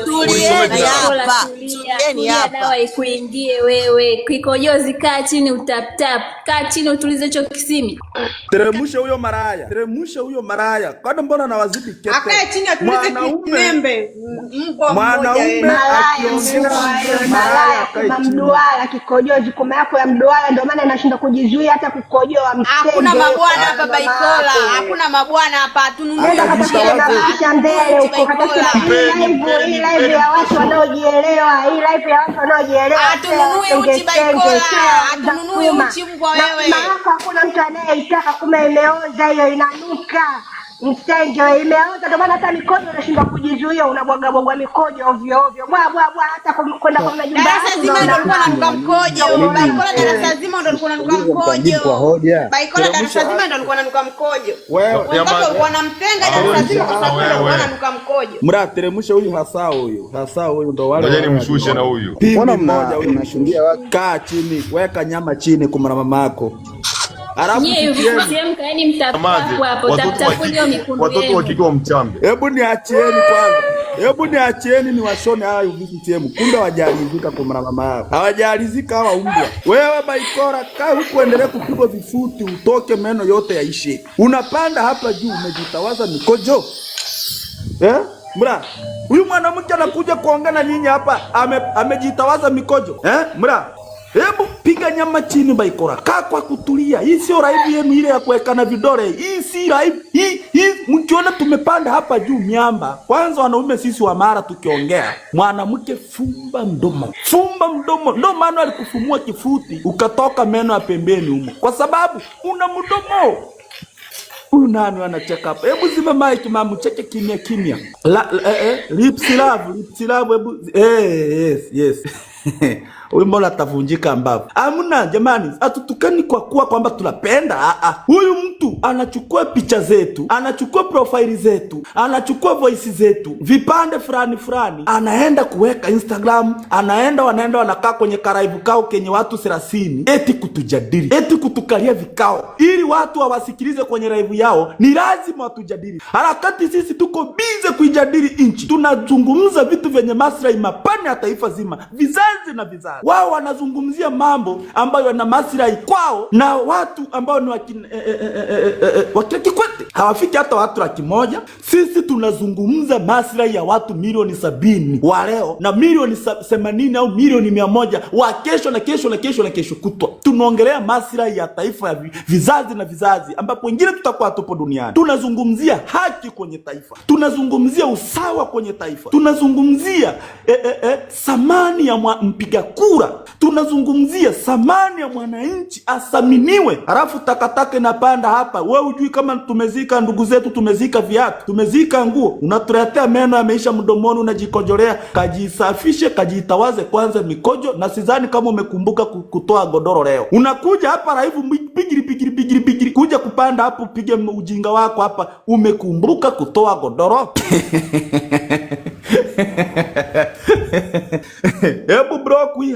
Tulieni hapa. Tulieni hapa. Dawa ikuingie wewe. Kikojozi, kaa chini utap. Kaa chini utulize hicho kisimi. Teremsha huyo maraya. Kwani mbona nawazidi kete? Akae chini atulize kitembe. Mwanaume malaya kama mduara, kikojozi kuma yako ya mduara, ndio maana anashinda kujizuia hata kukojoa mtende. Hakuna mabwana hapa Baikola, hakuna mabwana hapa, tununue kisha mbele uko katika hii live ya watu wanaojielewa, tununue uchi Baikola, tununue uchi mbwa wewe. Maana hakuna mtu anayeitaka, kuma imeoza hiyo, inanuka msenjo, imeoza, ndio maana hata mikojo unashindwa kujizuia, unabwaga mikojo ovyo bwa hata kwenda kwa majumba. Darasa zima ndio alikuwa ananuka mkojo. Baikola darasa zima ndio alikuwa ananuka mkojo. Baikola darasa zima ndio alikuwa ananuka mkojo. Wewe wanamtenga darasa zima kwa sababu alikuwa ananuka mkojo. Mrateremsha huyu hasa huyu ndio wale. Ngoja nimshushe na huyu. Mbona mnashindia watu? Kaa chini, weka nyama chini kwa mama yako. Watoto wa kike wa mchambe. Hebu niachieni niwashone hayo VCM. Kumbe wajalizika kwa mama yao. Hawajalizika hawa umbwa. Wewe Baikora, kaa huko endelee kupigwa vifuti, utoke meno yote yaishe. Unapanda hapa juu umejitawaza mikojo. Mra, huyu mwanamke anakuja kuongea na nyinyi hapa amejitawaza mikojo. Mra, hebu piga nyama chini Baikora. Kaa kwa kutulia. Hii sio live yenu ile ya kuwekana vidole. Hii si live. Hii mkiona tumepanda hapa juu miamba. Kwanza wanaume sisi wa Mara tukiongea, mwanamke fumba mdomo. Ndio maana alikufumua kifuti ukatoka meno ya pembeni humo. Kwa sababu una mdomo. Huyu nani anacheka hapa? Hebu zima mic mama, cheke kimya. Lips love hebu yes. Huyu mbona atavunjika mbavu? Amuna jamani, atutukani kwa kuwa kwamba tunapenda. Huyu mtu anachukua picha zetu, anachukua profile zetu, anachukua voice zetu, vipande fulani, anaenda kuweka Instagram, wanaenda wanakaa kwenye karaivu kao kenye watu 30, eti kutujadili, eti kutukalia vikao ili watu hawasikilize kwenye live yao. Ni lazima watujadili. Harakati sisi tuko bize kuijadili inchi. Tunazungumza vitu vyenye maslahi mapana ya taifa zima, vizazi na vizazi. Wao wanazungumzia mambo ambayo yana maslahi kwao na watu ambao ni wakina Kikwete hawafiki hata watu 100,000. Sisi tunazungumza maslahi ya watu milioni 70 wa leo na milioni 80 au milioni 100 wa kesho na kesho kutwa. Tunaongelea maslahi ya taifa ya vizazi na vizazi, ambapo wengine tutakuwa tupo duniani. Tunazungumzia haki kwenye taifa, tunazungumzia usawa kwenye taifa, tunazungumzia samani ya mpiga kura, tunazungumzia samani ya mwananchi asaminiwe. Halafu takataka inapanda hapa. Wewe hujui kama tumezika ndugu zetu, tumezika viatu, tumezika nguo, unatuletea meno yameisha mdomoni, unajikojolea. Kajisafishe, kajitawaze kwanza mikojo, na sidhani kama umekumbuka kutoa godoro leo. Unakuja hapa live bigiri kuja kupanda hapo, piga ujinga wako hapa. Umekumbuka kutoa godoro? Hebu bloku hii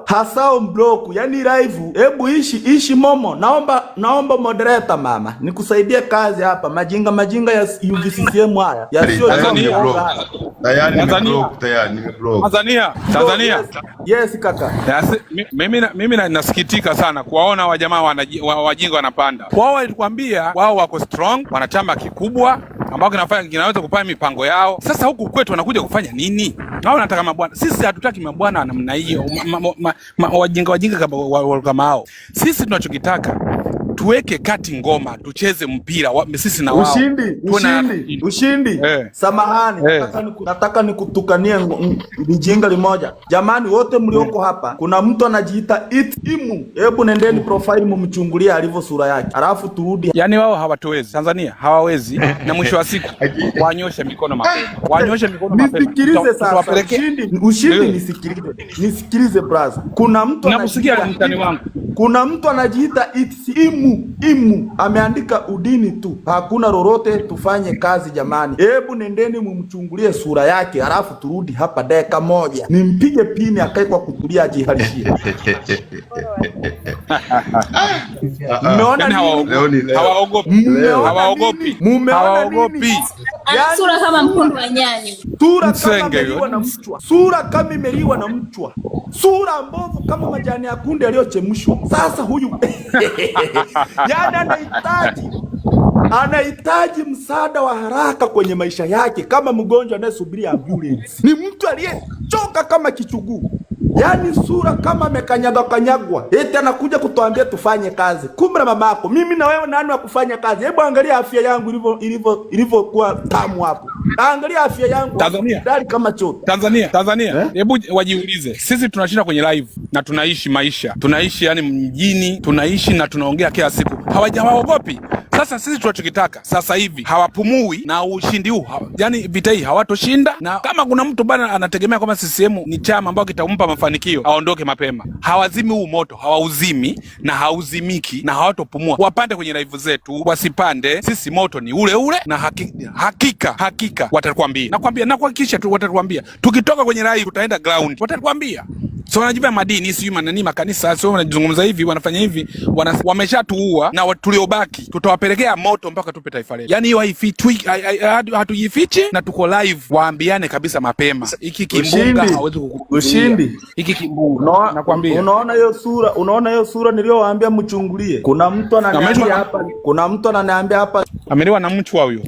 hasao mbloku. Yani live, hebu ishi momo. Naomba moderator mama, nikusaidie kazi hapa. Majinga ya UVCCM haya. Tanzania. Yes kaka. Mimi nasikitika sana kuwaona wajamaa wajinga wanapanda. Wao walikwambia wao wako strong, wana chama kikubwa ambao kinaweza kufanya mipango yao. Sasa huku kwetu wanakuja kufanya nini? Hao wanataka mabwana. Sisi hatutaki mabwana namna hiyo. Wajinga kama hao. Sisi tunachokitaka tuweke kati ngoma, tucheze mpira sisi na wao. Ushindi. Samahani, nataka nikutukanie mjinga limoja. Jamani wote mlioko hapa, kuna mtu anajiita Imu. Hebu nendeni profile mumchungulia alivyo sura yake. Alafu turudi. Yani wao hawatuwezi. Tanzania hawawezi na mwisho wa siku wanyoshe mikono mapema. Nisikilize sasa. Ushindi nisikilize brother. Kuna mtu anajiita Imu ameandika udini tu, hakuna lolote. Tufanye kazi jamani, hebu nendeni mumchungulie sura yake, alafu turudi hapa dakika moja nimpige pini akae kwa kutulia ajihalishie. Mmeona hawaogopi. Sura kama mkundu wa nyanya. Sura kama imeliwa na mchwa. Sura mbovu kama majani ya kunde yaliyochemshwa. Sasa huyu yani anahitaji msaada wa haraka kwenye maisha yake, kama mgonjwa anayesubiri ambulance. Ni mtu aliyechoka kama kichuguu. Yani sura kama amekanyagwa. Eti anakuja kutuambia tufanye kazi. Kumbe mamako, mimi na wewe nani wa kufanya kazi? Hebu angalia afya yangu ilivyokuwa tamu hapo. Angalia afya yangu. Tanzania kama choto. Tanzania. Hebu wajiulize. Sisi tunashinda kwenye live na tunaishi maisha. Tunaishi yani mjini, tunaishi na tunaongea kila siku. Hawaogopi. Sasa sisi tunachokitaka sasa hivi hawapumui na ushindi huu. Yani vita hii hawatoshinda, na kama kuna mtu bana anategemea kwamba CCM ni chama ambao kitampa mafanikio, aondoke mapema. Hawazimi huu moto, hawauzimi na hauzimiki na hawatopumua. Wapande kwenye live zetu, wasipande. Sisi moto ni ule na hakika watakwambia. Na kuhakikisha tu watakwambia. Tukitoka kwenye live tutaenda ground. Watakwambia. So wanajivia madini, sio manani makanisa, sio wanazungumza hivi, wanafanya hivi, wameshatuua na tuliobaki tutawapelekea moto mpaka tupe taifa letu. Yani hiyo haifitwi, hatujifichi na tuko live, waambiane kabisa mapema. Hiki kimbunga hawezi ushindi. Hiki kimbunga nakwambia. Unaona hiyo sura niliyowaambia mchungulie. Kuna mtu ananiambia hapa. Ameliwa na mchwa huyo.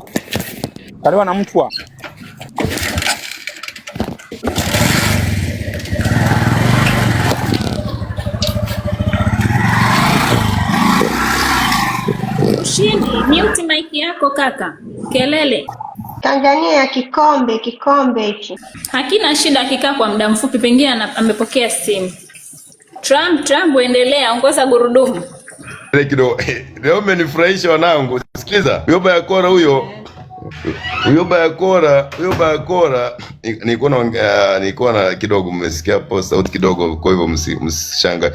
Kaliwa na mchwa. Ushindi, mute mic yako kaka. Kelele. Tanzania ya kikombe hichi. Hakina shida, akikaa kwa muda mfupi pengine amepokea simu. Trump endelea, ongoza gurudumu. Leo umenifurahisha wanangu. Sikiliza, huyo Bayakora nilikuwa na kidogo mmesikia post sauti kidogo, kwa hivyo msishangae.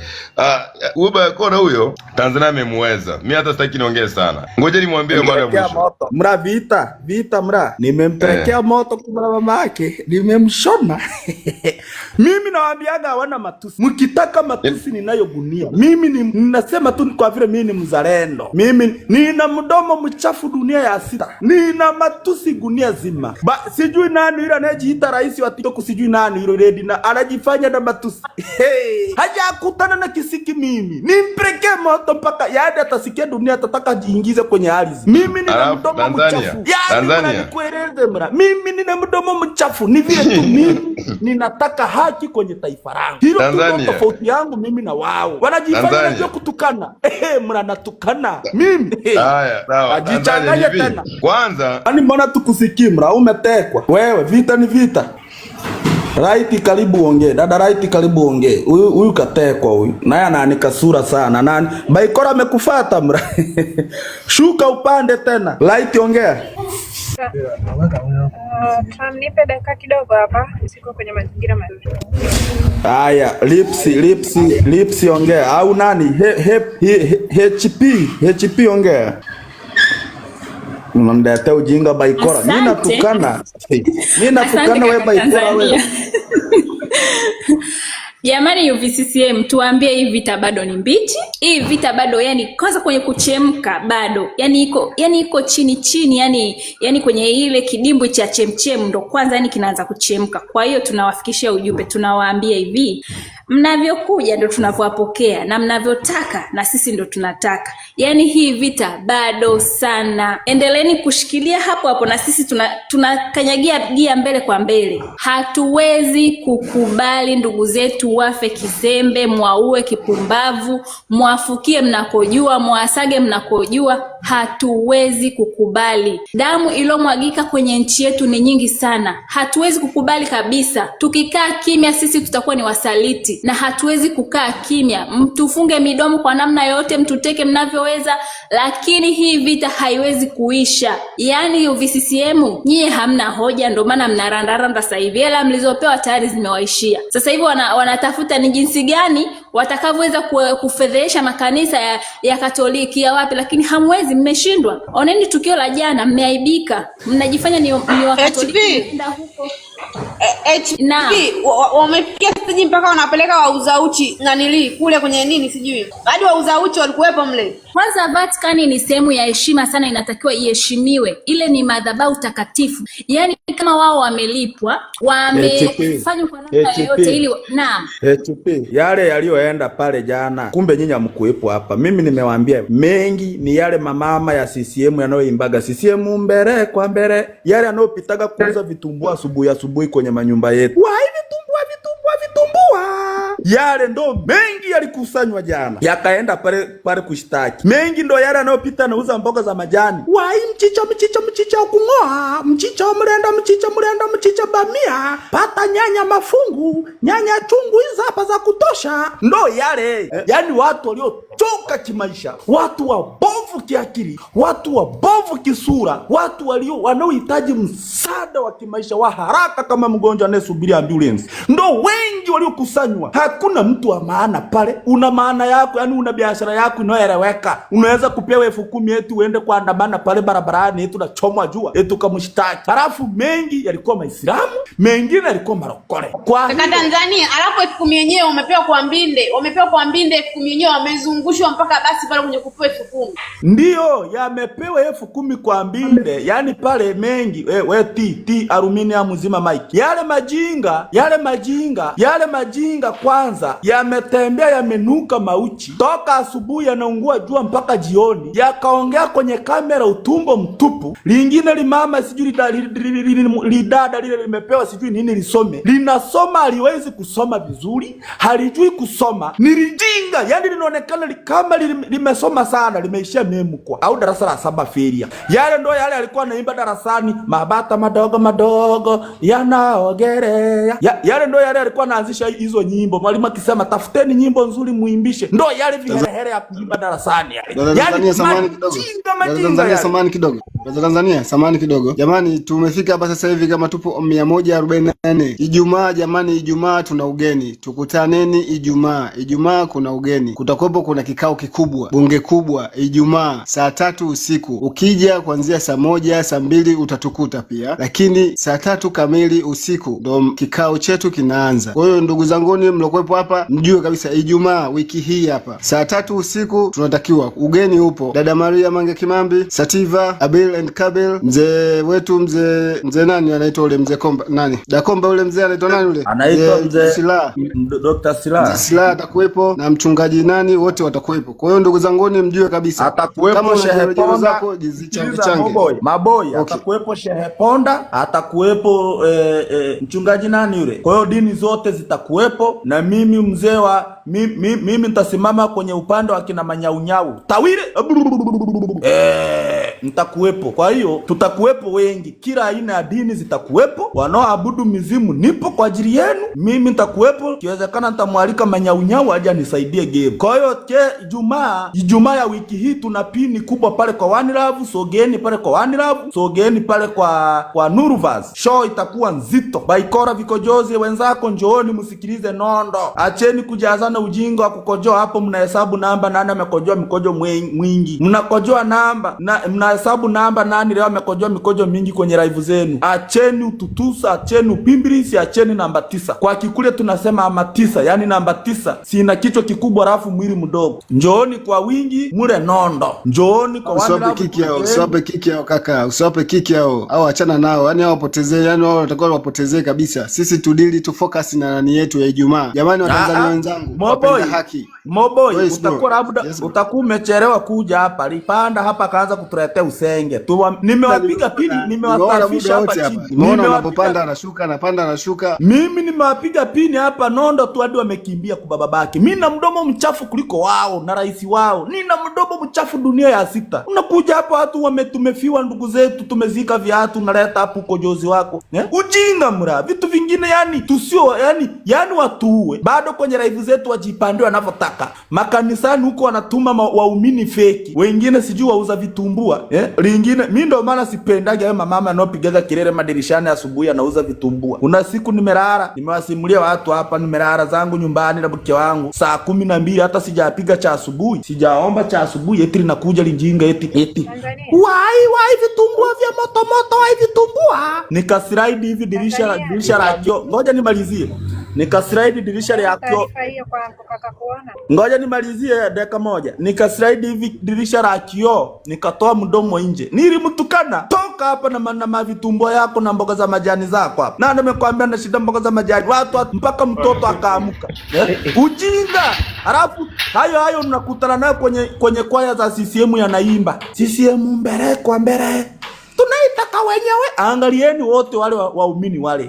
Huyo Bayakora huyo Tanzania amemweza. Mimi hata sitaki niongee sana. Ngoja nimwambie mara ya mwisho. Mra vita mra. Nimempelekea moto kwa mama yake, nimemshona. Mimi nawaambiaga hawana matusi. Mkitaka matusi ninayogunia. Mimi ninasema tu kwa vile mimi ni mzalendo. Mimi nina mdomo mchafu dunia ya sita. Nina matusi gunia zima. Sijui nani yule anayejiita rais wa TikTok, sijui nani yule Redi na anajifanya na matusi. Hajakutana na kisiki mimi. Nimpelekee moto mpaka yaani atasikia dunia atataka jiingize kwenye ardhi. Mimi nina mdomo mchafu. Tanzania. Nikueleze mra. Mimi nina mdomo mchafu. Ni vile tu mimi ninataka haki kwenye taifa langu. Hilo ndio tofauti yangu mimi na wao. Wanajifanya wanajua kutukana. Mra natukana. Mimi. Haya, sawa. Ajichanganye tena. Kwanza, mbona tukusikii mra, umetekwa. Wewe vita ni vita. Right, karibu ongee. Dada Right, karibu ongee. Huyu katekwa huyu. Naye anaanika sura sana. Nani? Bayakora amekufuata mra. Shuka upande tena. Right, ongea. Nipe dakika kidogo hapa. Siko kwenye mazingira mazuri. Haya, Lipsi ongea. Au nani? HP ongea. Unamletea ujinga Bayakora. Mimi natukana. Wewe Bayakora wewe. Jamani UVCCM, tuambie hii vita bado ni mbichi? Hii vita bado yani kwanza kwenye kuchemka bado. Yani iko chini yani kwenye ile kidimbwi cha chemchem ndo kwanza yani kinaanza kuchemka. Kwa hiyo tunawafikishia ujumbe, tunawaambia hivi, mnavyokuja ndo tunavyowapokea na mnavyotaka na sisi ndo tunataka. Yani hii vita bado sana. Endeleeni kushikilia hapo na sisi tunakanyagia gia mbele kwa mbele. Hatuwezi kukubali ndugu zetu wafe kizembe, mwaue kipumbavu, mwafukie mnakojua, mwasage mnakojua. Hatuwezi kukubali. Damu iliyomwagika kwenye nchi yetu ni nyingi sana. Hatuwezi kukubali kabisa. Tukikaa kimya sisi tutakuwa ni wasaliti. Na hatuwezi kukaa kimya. Mtufunge midomo kwa namna yote, mtuteke mnavyoweza, lakini hii vita haiwezi kuisha. Yani UVCCM nyie hamna hoja, ndio maana mnarandaranda sasa hivi. Hela mlizopewa tayari zimewaishia. Sasa hivi wanatafuta ni jinsi gani watakavyoweza kufedhesha makanisa ya Katoliki ya wapi, lakini hamwezi, mmeshindwa. Oneni tukio la jana, mmeaibika. Mnajifanya ni Wakatoliki kwenda huko. Wamefikia stage mpaka wanapeleka wauza uchi kule kwenye nini sijui. Hadi wauza uchi walikuwepo mle. Kwanza Vatican ni sehemu ya heshima sana, inatakiwa iheshimiwe. Ile ni madhabahu takatifu. Yani kama wao wamelipwa, wamefanya kwa namna yote ili naam. Yale yaliyoenda pale jana, kumbe nyinyi hamkuepo hapa. Mimi nimewaambia mengi ni yale mamama ya CCM yanayoimbaga CCM mbele kwa mbele, yale yanayopitaga kuuza vitumbua asubuhi kwenye manyumba yetu. Wai vitumbua. Yale ndo mengi yalikusanywa jana, yakaenda pale kushtaki. Mengi ndo yale yanayopita nauza mboga za majani. Wai mchicha ukungoa, mchicha mchicha bamia, pata nyanya mafungu, nyanya chungu hizi hapa za kutosha. Ndo yale. Yani watu waliochoka kimaisha, watu wabovu kiakili, watu wabovu kisura, watu wanaohitaji msaada wa kimaisha wa haraka kama mgonjwa anayesubiri ambulance. Ndo wengi waliokusanywa. Hakuna mtu wa maana pale. Una maana yako, yani una biashara yako inayoeleweka. Unaweza kupewa 10,000 eti uende kuandamana pale barabarani eti unachomwa jua eti ukamshtaki. Halafu mengi yalikuwa Maislamu, mengine yalikuwa marokole. Kwa Tanzania, alafu 10,000 yenyewe wamepewa kwa mbinde. 10,000 yenyewe wamezungushwa mpaka basi pale kwenye kupewa 10,000. Ndio, yamepewa 10,000 kwa mbinde. Yani pale mengi, ti aluminium mzima Mike. Yale majinga kwanza yametembea, yamenuka mauchi toka asubuhi, yanaungua jua mpaka jioni, yakaongea kwenye kamera utumbo mtupu. Lingine limama sijui lidada lile limepewa sijui nini lisome, linasoma haliwezi kusoma vizuri, halijui kusoma, nilijinga. Yani linaonekana kama limesoma sana, limeishia memukwa au darasa la 7 feria. Yale ndo yale alikuwa anaimba darasani, mabata madogo yanaogelea. Yale ndo yale alikuwa anaanzisha hizo nyimbo. Mwalimu akisema tafuteni nyimbo nzuri muimbishe, ndo yale viherehere ya kuimba darasani yale. Yani samani kidogo. Jamani, tumefika hapa sasa hivi kama tupo 144. Ijumaa jamani, Ijumaa tuna ugeni. Tukutaneni Ijumaa kuna ugeni. Kutakuwepo kuna kikao kikubwa, bunge kubwa Ijumaa saa 3 usiku. Ukija kuanzia saa 1, saa 2 utatukuta pia. Lakini saa 3 kamili usiku ndo kikao chetu kinaanza. Kwa hiyo ndugu zanguni mlokuwepo hapa, mjue kabisa Ijumaa wiki hii hapa saa 3 usiku tunatakiwa. Ugeni upo dada Maria Mange Kimambi, Sativa, Abil and Kabil, mzee wetu mzee nani anaitwa ule mzee Komba nani? Dakomba ule mzee anaitwa nani ule? Anaitwa mzee Sila. Dr. Sila atakuwepo na mchungaji nani, wote watakuwepo. Kwa hiyo ndugu zanguni mjue kabisa atakuwepo Shehe Ponda Maboy, okay. Atakuwepo Shehe Ponda, atakuwepo mchungaji nani yule. Kwa hiyo dini zote zitakuwepo, na mimi mzee wa mimi nitasimama kwenye upande wa kina Manyaunyau Tawire, nitakuwepo. Kwa hiyo tutakuwepo wengi, kila aina ya dini zitakuwepo. Wanaoabudu mizimu nipo kwa ajili yenu, mimi nitakuwepo. Kiwezekana nitamwalika Manyaunyau aje nisaidie game. Kwa hiyo Ijumaa ya wiki hii tuna pini kubwa pale kwa One Love. Sogeni pale kwa One Love, sogeni pale kwa Nuruvaz. Show itakuwa nzito. Baikora vikojozi wenzako, njooni msikilize nondo. Acheni kujazana ujinga wa kukojoa hapo, mnahesabu namba nani amekojoa mkojo mwingi. Mnakojoa namba na mnahesabu sababu namba nani leo amekojoa mikojo mingi kwenye live zenu. Acheni ututusa, acheni upimbilisi, acheni namba 9. Kwa Kikuria tunasema ama 9, yani namba 9 sina kichwa kikubwa alafu mwili mdogo. Njooni kwa wingi mure nondo. Njooni kwa wale usiwape kiki yao kaka, usiwape kiki yao. Au achana nao. Yani hao wapotezee, yani wao watakuwa wapotezee kabisa. Sisi tudili tu focus na nani yetu ya Ijumaa. Jamani Watanzania wenzangu, wapenda haki. Moboy, utakuwa labda utakuwa umechelewa kuja hapa. Lipanda hapa kaanza kutuletea usenge. Nimewapiga pini, nimewasafisha hapa chini. Nimeona unapopanda anashuka, anapanda anashuka. Mimi nimewapiga pini hapa nondo tu hadi wamekimbia kubababaki. Mimi na mdomo mchafu kuliko wao na rais wao. Nina mdomo mchafu dunia ya 6. Unakuja hapa watu tumefiwa ndugu zetu, tumezika viatu unaleta hapo ukojozi wako. Ujinga mra. Vitu vingine yani tusio yani watuue. Bado kwenye live zetu wajipande wanavyotaka. Makanisani huko wanatuma waumini feki. Wengine sijui wauza vitumbua. Lingine mimi ndo maana sipendagi hayo mama anaopigaga kelele madirishani asubuhi anauza vitumbua. Kuna siku nimelala, nimewasimulia watu hapa, nimelala zangu nyumbani na mke wangu saa 12 hata sijapiga cha asubuhi. Sijaomba cha asubuhi eti linakuja linjinga eti. Wai vitumbua vya moto wai vitumbua. Nikaslide hivi dirisha la kio. Ngoja nimalizie. Nikaslide dirisha la kio. Ngoja nimalizie dakika moja. Nikaslide hivi dirisha la kio, nikatoa mdomo nje. Nilimtukana. Toka hapa na mavitumbua yako na mboga za majani zako hapa. Na nimekwambia na shida mboga za majani. Watu mpaka mtoto akaamuka. Ujinga. Alafu hayo unakutana nayo kwenye kwaya za CCM yanaimba. CCM mbele kwa mbele. Tunaitaka wenyewe. Angalieni wote wale waumini wale.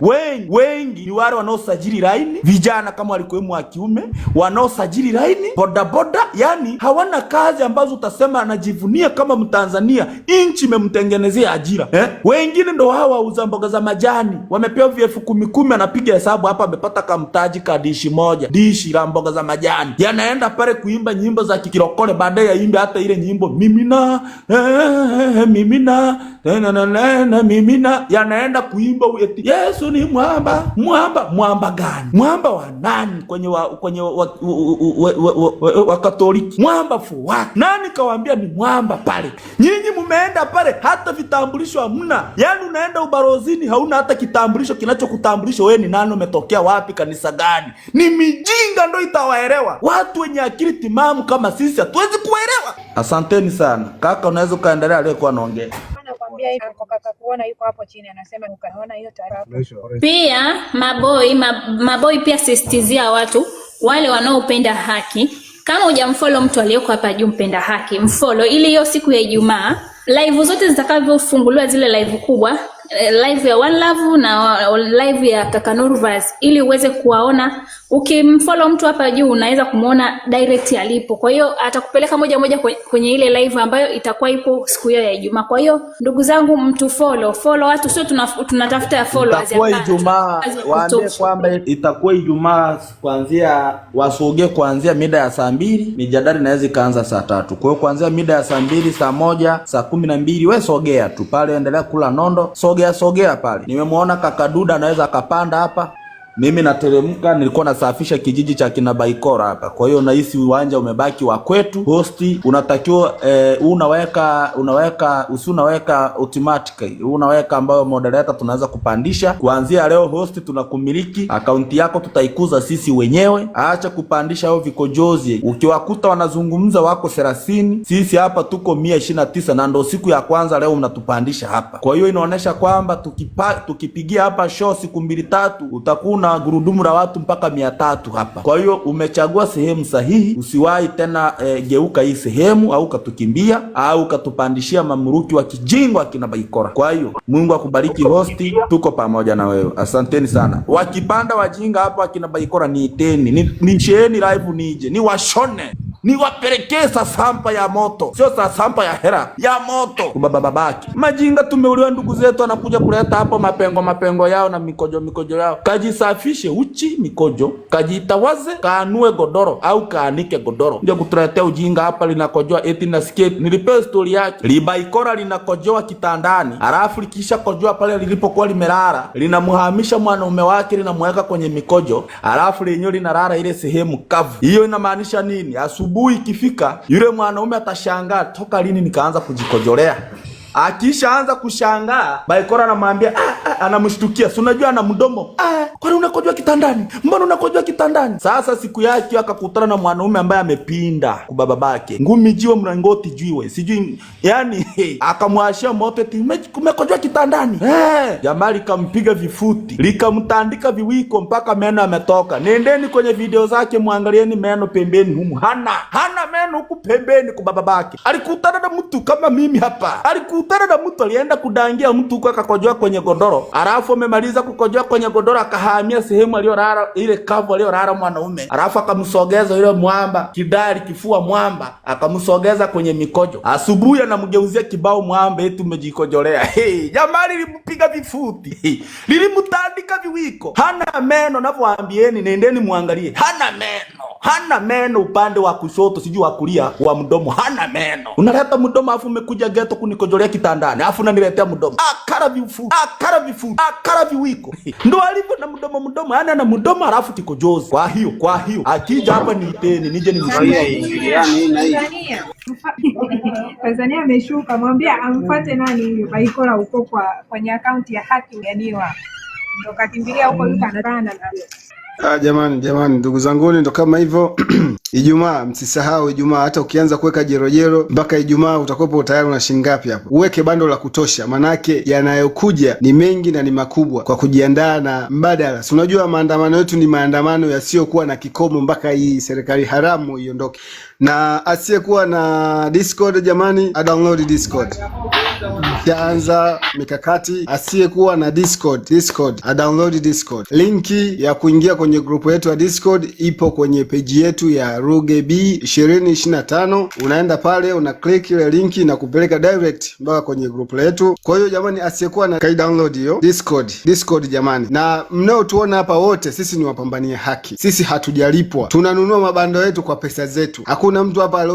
Wengi ni wale wanaosajili laini, vijana kama walikuwemo wa kiume, wanaosajili laini, boda, yani hawana kazi ambazo utasema anajivunia kama Mtanzania, inchi imemtengenezea ajira. Wengine ndo hawa wauza mboga za majani, wamepewa $10,000 anapiga hesabu hapa amepata kamtaji ka dishi moja, dishi la mboga za majani. Yanaenda pale kuimba nyimbo za kikirokole, baadaye yaimbe hata ile nyimbo mimina mimina, yanaenda kuimba eti Yesu ni mwamba. Mwamba gani? Mwamba wa nani? Kwenye wa Katoliki. Mwamba fuwa. Nani kawaambia ni mwamba pale? Nyinyi mumeenda pale hata vitambulisho hamna. Yani unaenda ubarozini hauna hata kitambulisho kinachokutambulisha wewe ni nani, umetokea wapi, kanisa gani? Ni mijinga ndo itawaelewa. Watu wenye akili timamu kama sisi hatuwezi kuelewa. Asanteni sana. Kaka unaweza kaendelea aliyekuwa anaongea. Pia maboi pia sisitizia watu wale wanaopenda haki. Kama hujamfollow mtu aliyoko hapa juu mpenda haki, mfollow ili hiyo siku ya Ijumaa live zote zitakavyofunguliwa, zile live kubwa, live ya One Love na live ya Kaka Nurvaz, ili uweze kuwaona. Ukimfollow mtu hapa juu unaweza kumuona direct alipo. Kwa hiyo atakupeleka moja kwenye ile live ambayo itakuwa ipo siku hiyo ya Ijumaa. Kwa hiyo ndugu zangu, mtu follow watu, sio tunatafuta ya followers. Itakuwa Ijumaa, waambie kwamba itakuwa Ijumaa kuanzia wasoge kuanzia mida ya saa 2, mijadala inaweza kaanza saa 3. Kwa hiyo kuanzia mida ya saa 2, saa 1, saa 12 wewe sogea tu pale, endelea kula nondo, sogea pale. Nimemuona Kaka Duda anaweza akapanda hapa. Mimi nateremka, nilikuwa nasafisha kijiji cha kina Baikora hapa. Kwa hiyo nahisi uwanja umebaki wa kwetu. Hosti unatakiwa unaweka automatic. Unaweka ambayo moderator tunaweza kupandisha. Kuanzia leo hosti tunakumiliki. Akaunti yako tutaikuza sisi wenyewe. Acha kupandisha hao vikojozi. Ukiwakuta wanazungumza wako 30, sisi hapa tuko 129 na ndo siku ya kwanza leo mnatupandisha hapa. Kwa hiyo inaonesha kwamba tukipigia hapa show siku 2-3 utakuwa na gurudumu la watu mpaka 300 hapa. Kwa hiyo umechagua sehemu sahihi. Usiwahi tena geuka hii sehemu au katukimbia au katupandishia mamruki wa kijingo akina Baikora. Kwa hiyo Mungu akubariki hosti, tuko pamoja na wewe. Asanteni sana. Wakipanda wajinga hapa akina Baikora niiteni. Nisheni live nije. Ni washone. Ni wapelekee sasampa ya moto, sio sasampa ya hera, ya moto kubababaki. Majinga tumeuliwa ndugu zetu, anakuja kuleta hapo mapengo yao na mikojo yao. Kajisafishe uchi mikojo, kajitawaze, kaanue godoro au kaanike godoro. Ndio kutuletea ujinga hapa. Linakojoa eti nasikia nilipewa story yake. Libaikora linakojoa kitandani, alafu likisha kojoa pale lilipokuwa limelala, linamhamisha mwanaume wake, linamweka kwenye mikojo, alafu lenyewe linalala ile sehemu kavu. Hiyo inamaanisha nini? Asubuhi ikifika yule mwanaume atashangaa, toka lini nikaanza kujikojolea? Akishaanza kushangaa, Baikora anamwambia anamshtukia. Si unajua ana mdomo. Kwani unakojoa kitandani? Mbona unakojoa kitandani? Sasa siku yake akakutana na mwanaume ambaye amepinda kwa babake. Ngumi jiwe mlangoti jiwe. Sijui yani akamwashia moto eti umekojoa kitandani. Jamaa likampiga vifuti, likamtandika viwiko mpaka meno yametoka. Nendeni kwenye video zake muangalieni meno pembeni humu. Hana meno huku pembeni kwa babake. Alikutana na mtu kama mimi hapa. Alikutana na mtu alienda kudangia mtu huko akakojoa kwenye godoro. Alafu amemaliza kukojoa kwenye godoro akahamia sehemu aliyolala ile kavu aliyolala mwanaume. Alafu akamsogeza yule mwamba, kidari kifua mwamba, akamsogeza kwenye mikojo. Asubuhi anamgeuzia kibao mwamba eti umejikojolea. Jamaa lilimpiga vifuti. Lilimtandika viwiko. Hana meno navyoambieni nendeni muangalie. Hana meno upande wa kushoto sijui wa kulia wa mdomo. Hana meno. Unaleta mdomo afu umekuja ghetto kunikojolea kitandani. Afu unaniletea mdomo. Akara vifuti. Akara viwiko. Ndo alivyo na mdomo. Yaani ana mdomo alafu kikojozi. Kwa hiyo akija hapa niiteni nije nimsikie. Tanzania ameshuka, mwambia amfuate nani huyo Baikora huko kwenye akaunti ya Haki Uganiwa. Ndo kakimbilia huko yuko anatana na Jamani ndugu zanguni, ndo kama hivyo. Ijumaa msisahau Ijumaa, hata ukianza kuweka jerojero mpaka Ijumaa utakopo tayari una shilingi ngapi hapo. Uweke bando la kutosha, manake yanayokuja ni mengi na ni makubwa, kwa kujiandaa na mbadala. Si unajua maandamano yetu ni maandamano yasiyokuwa na kikomo mpaka hii serikali haramu iondoke. Na asiyekuwa na Discord jamani, download Discord. Yaanza mikakati. Asiyekuwa na Discord, download Discord. Linki ya kuingia kwenye grupu yetu ya Discord ipo kwenye page yetu ya Ruge B 2025. Unaenda pale una click ile linki na kupeleka direct mpaka kwenye grupu letu. Kwa hiyo jamani, asiyekuwa na kai download hiyo Discord jamani. Na mnao tuona hapa wote sisi ni wapambania haki. Sisi hatujalipwa. Tunanunua mabando yetu kwa pesa zetu. Hakuna mtu hapa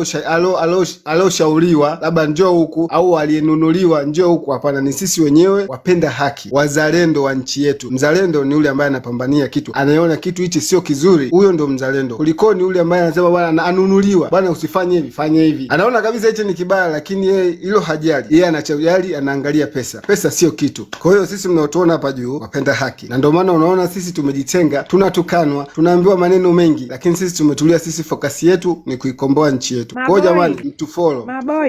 aloshauriwa labda njoo huku au aliyenunuliwa njoo huku. Hapana, ni sisi wenyewe wapenda haki, wazalendo wa nchi yetu. Mzalendo ni yule ambaye anapambania kitu, anaona kitu hichi sio kizuri, huyo ndo mzalendo. Kuliko ni yule ambaye anasema bwana anunuliwa, bwana usifanye hivi, fanye hivi. Anaona kabisa hichi ni kibaya, lakini yeye hilo hajali. Yeye anachojali anaangalia pesa. Pesa sio kitu. Kwa hiyo sisi mnaotuona hapa juu wapenda haki. Na ndio maana unaona sisi tumejitenga, tunatukanwa, tunaambiwa maneno mengi, lakini sisi tumetulia. Sisi focus yetu ni kuikomboa nchi yetu. Kwa hiyo jamani, mtufollow.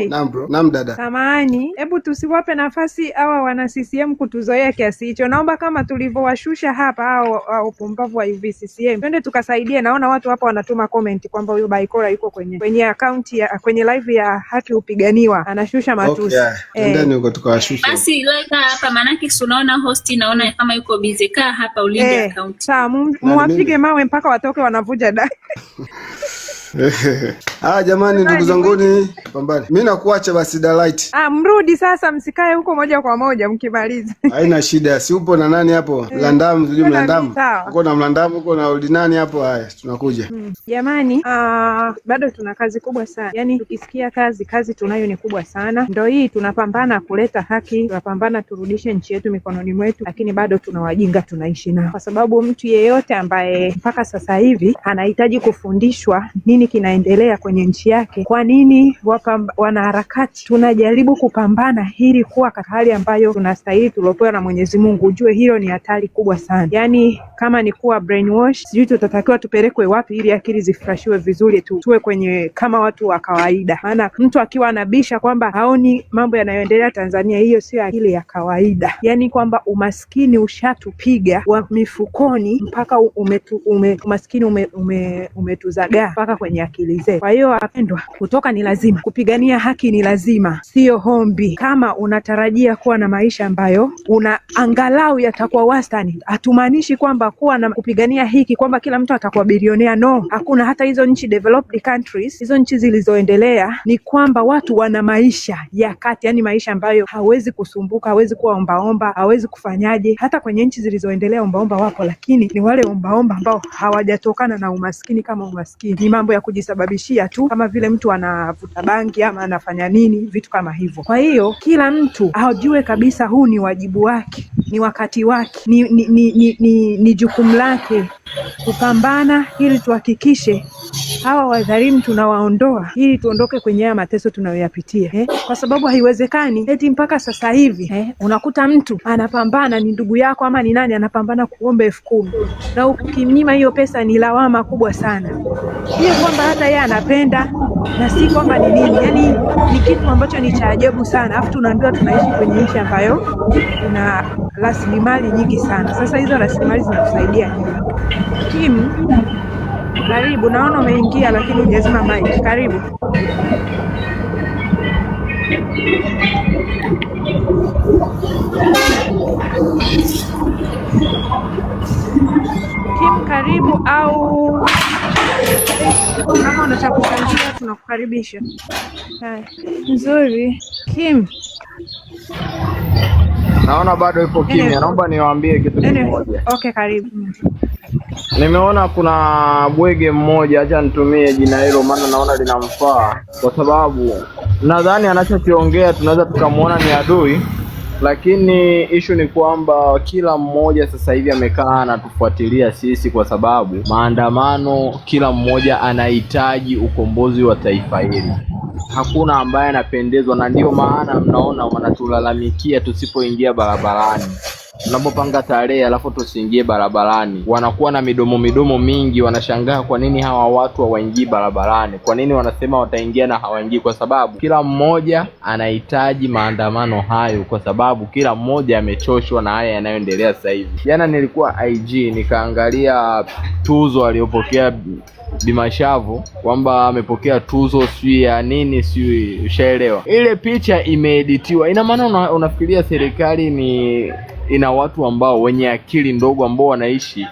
Naam bro. Naam dada. Samahani, hebu tusiwape nafasi hawa wana CCM kutuzoea kiasi hicho. Naomba kama tulivyowashusha hapa hao pumbavu wa UVCCM, twende tukasaidie. Naona watu hapa wanatuma comment kwamba huyo Baikora yuko kwenye account ya kwenye live ya Haki Upiganiwa anashusha matusi. Ndani huko tukawashusha. Basi like hapa manake unaona host naona kama yuko busy. Kaa hapa ulinde account. Sawa, muwapige mawe mpaka watoke wanavuja dai. Jamani ndugu zanguni, pambani. Mimi nakuacha basi Dalight. Mrudi sasa, msikae huko moja kwa moja mkimaliza. Haina shida. Si upo na nani hapo? Mlandamu, sijui Mlandamu. Uko na Mlandamu, uko na Ordinani hapo. Haya, tunakuja. Jamani, bado tuna kazi kubwa sana. Yaani tukisikia kazi tunayo ni kubwa sana. Ndio hii tunapambana kuleta haki, tunapambana turudishe nchi yetu mikononi mwetu, lakini bado tuna wajinga tunaishi nao. Kwa sababu mtu yeyote ambaye mpaka sasa hivi anahitaji kufundishwa nini kinaendelea kwenye nchi yake, kwa nini wanaharakati tunajaribu kupambana ili kuwa katika hali ambayo tunastahili tuliopewa na Mwenyezi Mungu, ujue hilo ni hatari kubwa sana. Yaani kama ni kuwa brainwash, sijui tutatakiwa tupelekwe wapi ili akili zifrashiwe vizuri tuwe kwenye kama watu wa kawaida. Maana mtu akiwa anabisha kwamba haoni mambo yanayoendelea Tanzania, hiyo sio akili ya kawaida. Yaani kwamba umaskini ushatupiga wa mifukoni mpaka umaskini umetuzagaa mpaka kwenye akili zetu. Kwa hiyo wapendwa, kutoka ni lazima, kupigania haki ni lazima, sio hombi. Kama unatarajia kuwa na maisha ambayo angalau yatakuwa wastani, hatumaanishi kwamba kuwa na kupigania hiki kwamba kila mtu atakuwa bilionea. No, hakuna. Hata hizo nchi developed countries, hizo nchi zilizoendelea, ni kwamba watu wana maisha ya kati, yani maisha ambayo hawezi kusumbuka, hawezi kuwa ombaomba, hawezi kufanyaje. Hata kwenye nchi zilizoendelea ombaomba wapo, lakini ni wale ombaomba ambao hawajatokana na umaskini kama umaskini. Ni mambo ya kujisababishia tu, kama vile mtu anavuta bangi ama anafanya nini, vitu kama hivyo. Kwa hiyo kila mtu ajue kabisa huu ni wajibu wake, ni wakati wake, ni jukumu lake kupambana ili tuhakikishe hawa wadhalimu tunawaondoa ili tuondoke kwenye haya mateso tunayoyapitia kwa sababu haiwezekani eti mpaka sasa hivi unakuta mtu anapambana, ni ndugu yako ama ni nani, anapambana kuomba 10,000 na ukimnyima hiyo pesa ni lawama kubwa sana. Hiyo kwamba hata yeye anapenda na si kwamba ni nini, yani ni kitu ambacho ni cha ajabu sana. Alafu tunaambiwa tunaishi kwenye nchi ambayo ina rasilimali nyingi sana. Sasa hizo rasilimali zinatusaidia nini? Kim, karibu. Naona umeingia lakini hujazima mic. Karibu. Kim, karibu, au kama unataka kuchangia tunakukaribisha. Hai, nzuri. Kim, naona bado ipo kimya. Naomba niwaambie kitu kimoja. Okay, karibu. Nimeona kuna bwege mmoja, acha nitumie jina hilo maana naona linamfaa, kwa sababu nadhani anachokiongea tunaweza tukamuona ni adui, lakini issue ni kwamba kila mmoja sasa hivi amekaa anatufuatilia sisi, kwa sababu maandamano, kila mmoja anahitaji ukombozi wa taifa hili. Hakuna ambaye anapendezwa, na ndio maana mnaona wanatulalamikia tusipoingia barabarani. Tunapopanga tarehe alafu tusiingie barabarani, wanakuwa na midomo mingi, wanashangaa kwa nini hawa watu hawaingii barabarani, kwa nini wanasema wataingia na hawaingii. Kwa sababu kila mmoja anahitaji maandamano hayo, kwa sababu kila mmoja amechoshwa na haya yanayoendelea sasa hivi. Jana nilikuwa IG nikaangalia tuzo aliyopokea Bimashavu, kwamba amepokea tuzo sijui ya nini, sijui ushaelewa. Ile picha imeeditiwa. Ina maana unafikiria serikali ni ina watu ambao wenye akili ndogo ambao wanaishi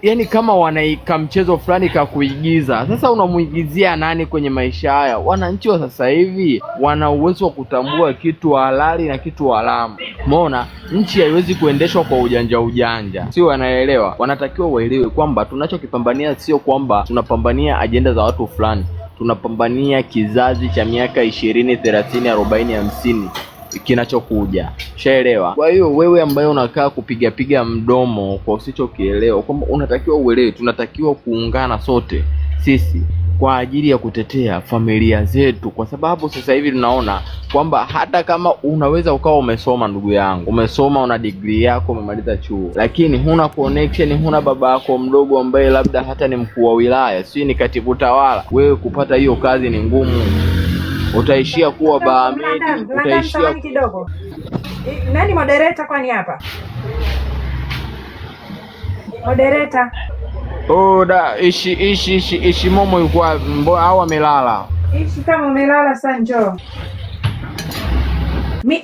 yani kama wanaika mchezo fulani ka kuigiza. Sasa unamuigizia nani kwenye maisha haya? Wananchi wa sasa hivi wana uwezo wa kutambua kitu halali na kitu haramu. Umeona, nchi haiwezi kuendeshwa kwa ujanja, sio? Wanaelewa, wanatakiwa waelewe kwamba tunachokipambania sio kwamba tunapambania ajenda za watu fulani, tunapambania kizazi cha miaka 20, 30, 40, 50 kinachokuja. Shaelewa? Kwa hiyo wewe ambaye unakaa kupiga mdomo kwa usichokielewa, kwamba unatakiwa uelewe, tunatakiwa kuungana sote sisi kwa ajili ya kutetea familia zetu, kwa sababu sasa hivi tunaona kwamba hata kama unaweza ukawa umesoma, ndugu yangu, umesoma, una degree yako, umemaliza chuo, lakini huna connection, huna baba yako mdogo ambaye labda hata ni mkuu wa wilaya, si ni katibu tawala, wewe kupata hiyo kazi ni ngumu. Utaishia kuwa bahamedi, utaishia kidogo. Nani moderator kwani hapa? Moderator. Ishi Momo yuko au amelala? Ishi, kama umelala sasa njoo.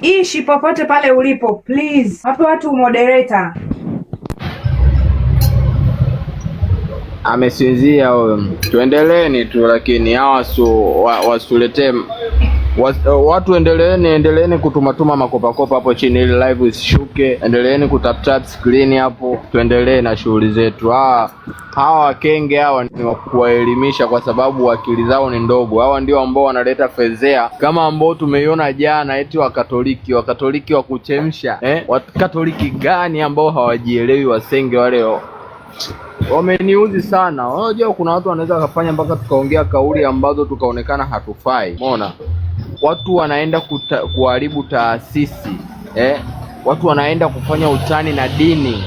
Ishi popote pale ulipo, please. Wape watu moderator. Amesinzia huyo. Tuendeleeni tu, lakini hawa wasuletee watu. Endeleeni kutumatuma makopakopa hapo chini ili live isishuke. Endeleeni kutap screen hapo, tuendelee na shughuli zetu. Hawa wakenge hawa ni kuwaelimisha, kwa sababu akili zao ni ndogo. Hawa ndio ambao wanaleta fezea kama ambao tumeiona jana, eti wakatoliki wa kuchemsha. Wakatoliki gani ambao hawajielewi? Wasenge wale wameniuzi sana. Unajua kuna watu wanaweza wakafanya mpaka tukaongea kauli ambazo tukaonekana hatufai. Umeona? Watu wanaenda kuharibu taasisi. Watu wanaenda kufanya utani na dini.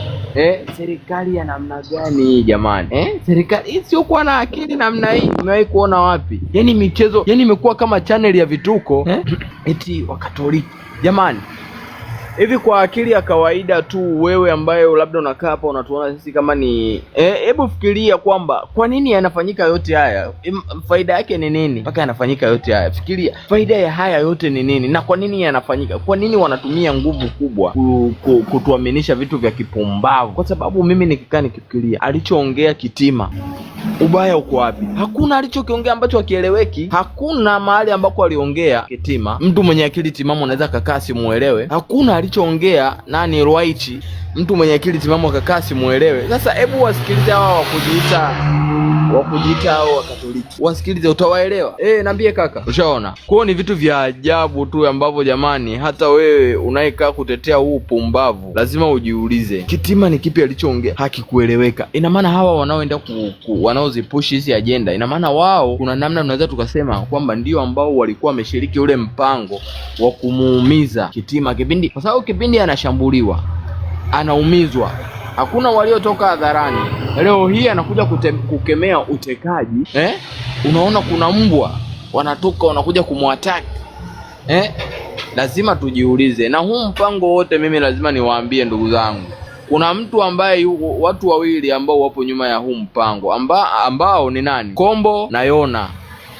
Serikali ya namna gani hii jamani? Serikali sio kuwa na akili namna hii. Umewahi kuona wapi? Yaani michezo, yaani imekuwa kama channel ya vituko. Eti Wakatoliki. Jamani, hivi kwa akili ya kawaida tu, wewe ambaye labda unakaa hapa unatuona sisi kama ni hebu fikiria kwamba kwa nini yanafanyika yote haya? Faida yake ni nini mpaka yanafanyika yote haya? Fikiria faida ya haya yote ni nini, na kwa nini yanafanyika? Kwa nini wanatumia nguvu kubwa kutuaminisha vitu vya kipumbavu? Kwa sababu mimi nikikaa nikifikiria alichoongea Kitima, ubaya uko wapi? Hakuna alichokiongea ambacho hakieleweki. Hakuna mahali ambako aliongea Kitima mtu mwenye akili timamu anaweza kakaa simuelewe. Hakuna alichoongea nani Ruwaichi mtu mwenye akili timamu akakaa simuelewe. Sasa hebu wasikilize hawa wakujiita wa kujiita hao wa Katoliki. Wasikilize, utawaelewa. Niambie kaka. Ushaona? Kwao ni vitu vya ajabu tu ambavyo jamani, hata wewe unayekaa kutetea huu pumbavu lazima ujiulize, Kitima ni kipi alichoongea hakikueleweka? Ina maana hawa wanaoenda wanaozipush hizi agenda, ina maana wao kuna namna tunaweza tukasema kwamba ndio ambao walikuwa wameshiriki ule mpango wa kumuumiza Kitima kipindi, kwa sababu kipindi anashambuliwa, anaumizwa, hakuna waliotoka hadharani. Leo hii anakuja kukemea utekaji. Unaona kuna mbwa wanatoka wanakuja kumwataki. Lazima tujiulize. Na huu mpango wote mimi lazima niwaambie ndugu zangu, kuna mtu ambaye watu wawili ambao wapo nyuma ya huu mpango ambao ni nani? Kombo na Yona.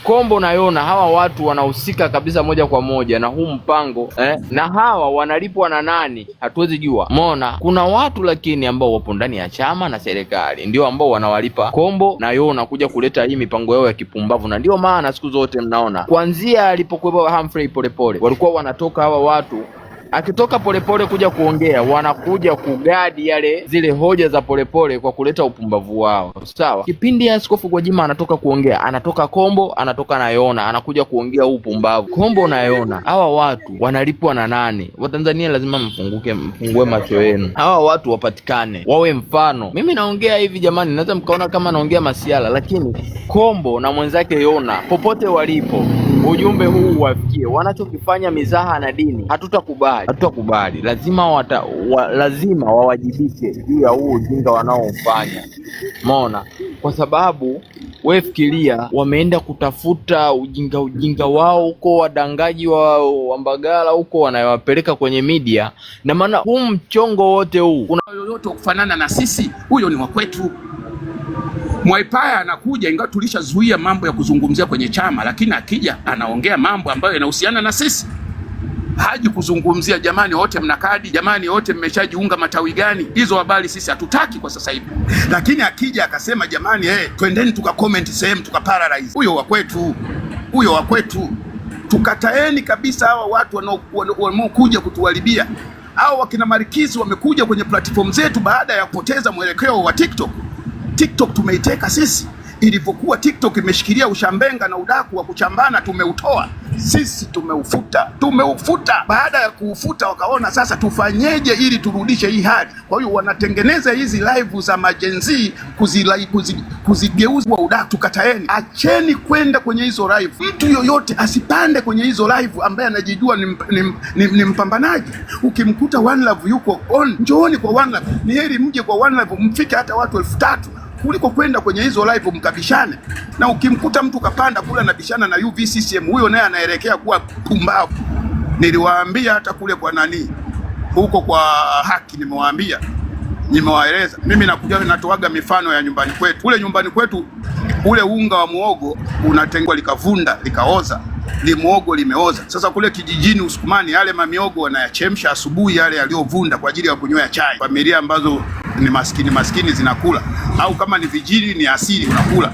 Kombo na Yona, hawa watu wanahusika kabisa moja kwa moja na huu mpango. Na hawa wanalipwa na nani? Hatuwezi jua. Umeona? Kuna watu lakini ambao wapo ndani ya chama na serikali ndio ambao wanawalipa Kombo na Yona kuja kuleta hii mipango yao ya kipumbavu. Na ndio maana siku zote mnaona kuanzia alipokuwa Humphrey Polepole walikuwa wanatoka hawa watu, akitoka Polepole kuja kuongea, wanakuja kugadi zile hoja za Polepole kwa kuleta upumbavu wao. Sawa? Kipindi ya Askofu Gwajima anatoka kuongea, anatoka Kombo, anatoka na Yona, anakuja kuongea upumbavu. Kombo na Yona, hawa watu wanalipwa na nani? Watanzania lazima mfungue macho yenu. Hawa watu wapatikane, wawe mfano. Mimi naongea hivi jamani, naweza mkaona kama naongea masiala, lakini Kombo na mwenzake Yona popote walipo, ujumbe huu wafikie. Wanachokifanya mizaha na dini hatutakubali. Lazima wawajibike juu ya huu ujinga wanaofanya. Umeona? Kwa sababu wewe fikiria, wameenda kutafuta ujinga wao huko, wadangaji wa Mbagala huko wanayowapeleka kwenye media. Na maana huu mchongo wote huu kuna yoyote kufanana na sisi, huyo ni wa kwetu. Mwaipaya anakuja, ingawa tulishazuia mambo ya kuzungumzia kwenye chama, lakini akija anaongea mambo ambayo yanahusiana na sisi. Haji kuzungumzia jamani wote mna kadi, jamani wote mmeshajiunga matawi gani. Hizo habari sisi hatutaki kwa sasa hivi. Lakini akija akasema jamani twendeni comment sehemu tukaparalyze, huyo wa kwetu. Tukataeni kabisa hawa watu wanaokuja kutuharibia. Hao wakina Marikizi wamekuja kwenye platform zetu baada ya kupoteza mwelekeo wa TikTok. TikTok tumeiteka sisi. Ilivyokuwa TikTok imeshikilia ushambenga na udaku wa kuchambana, tumeutoa sisi, tumeufuta. Baada ya kuufuta wakaona sasa tufanyeje ili turudishe hii hali. Kwa hiyo wanatengeneza hizi live za majenzi kuzigeuza udaku. Tukataeni, acheni kwenda kwenye hizo live. Mtu yoyote asipande kwenye hizo live ambaye anajijua ni mpambanaji. Ukimkuta One Love yuko on, njooni kwa One Love. Ni heri mje kwa One Love mfike hata watu 3000 kuliko kwenda kwenye hizo live mkabishane. Na ukimkuta mtu kapanda kule anabishana na UVCCM, huyo naye anaelekea kuwa pumbavu. Niliwaambia hata kule kwa nani huko kwa Haki, nimewaeleza. Mimi nakuja natoaga mifano ya nyumbani kwetu. Kule nyumbani kwetu ule unga wa muogo unatengwa likavunda likaoza, muogo limeoza. Sasa kule kijijini Usukumani yale mamiogo wanayachemsha asubuhi, yale yaliyovunda kwa ajili ya kunywea chai. Familia ambazo ni maskini zinakula, au kama ni vijiji ni asili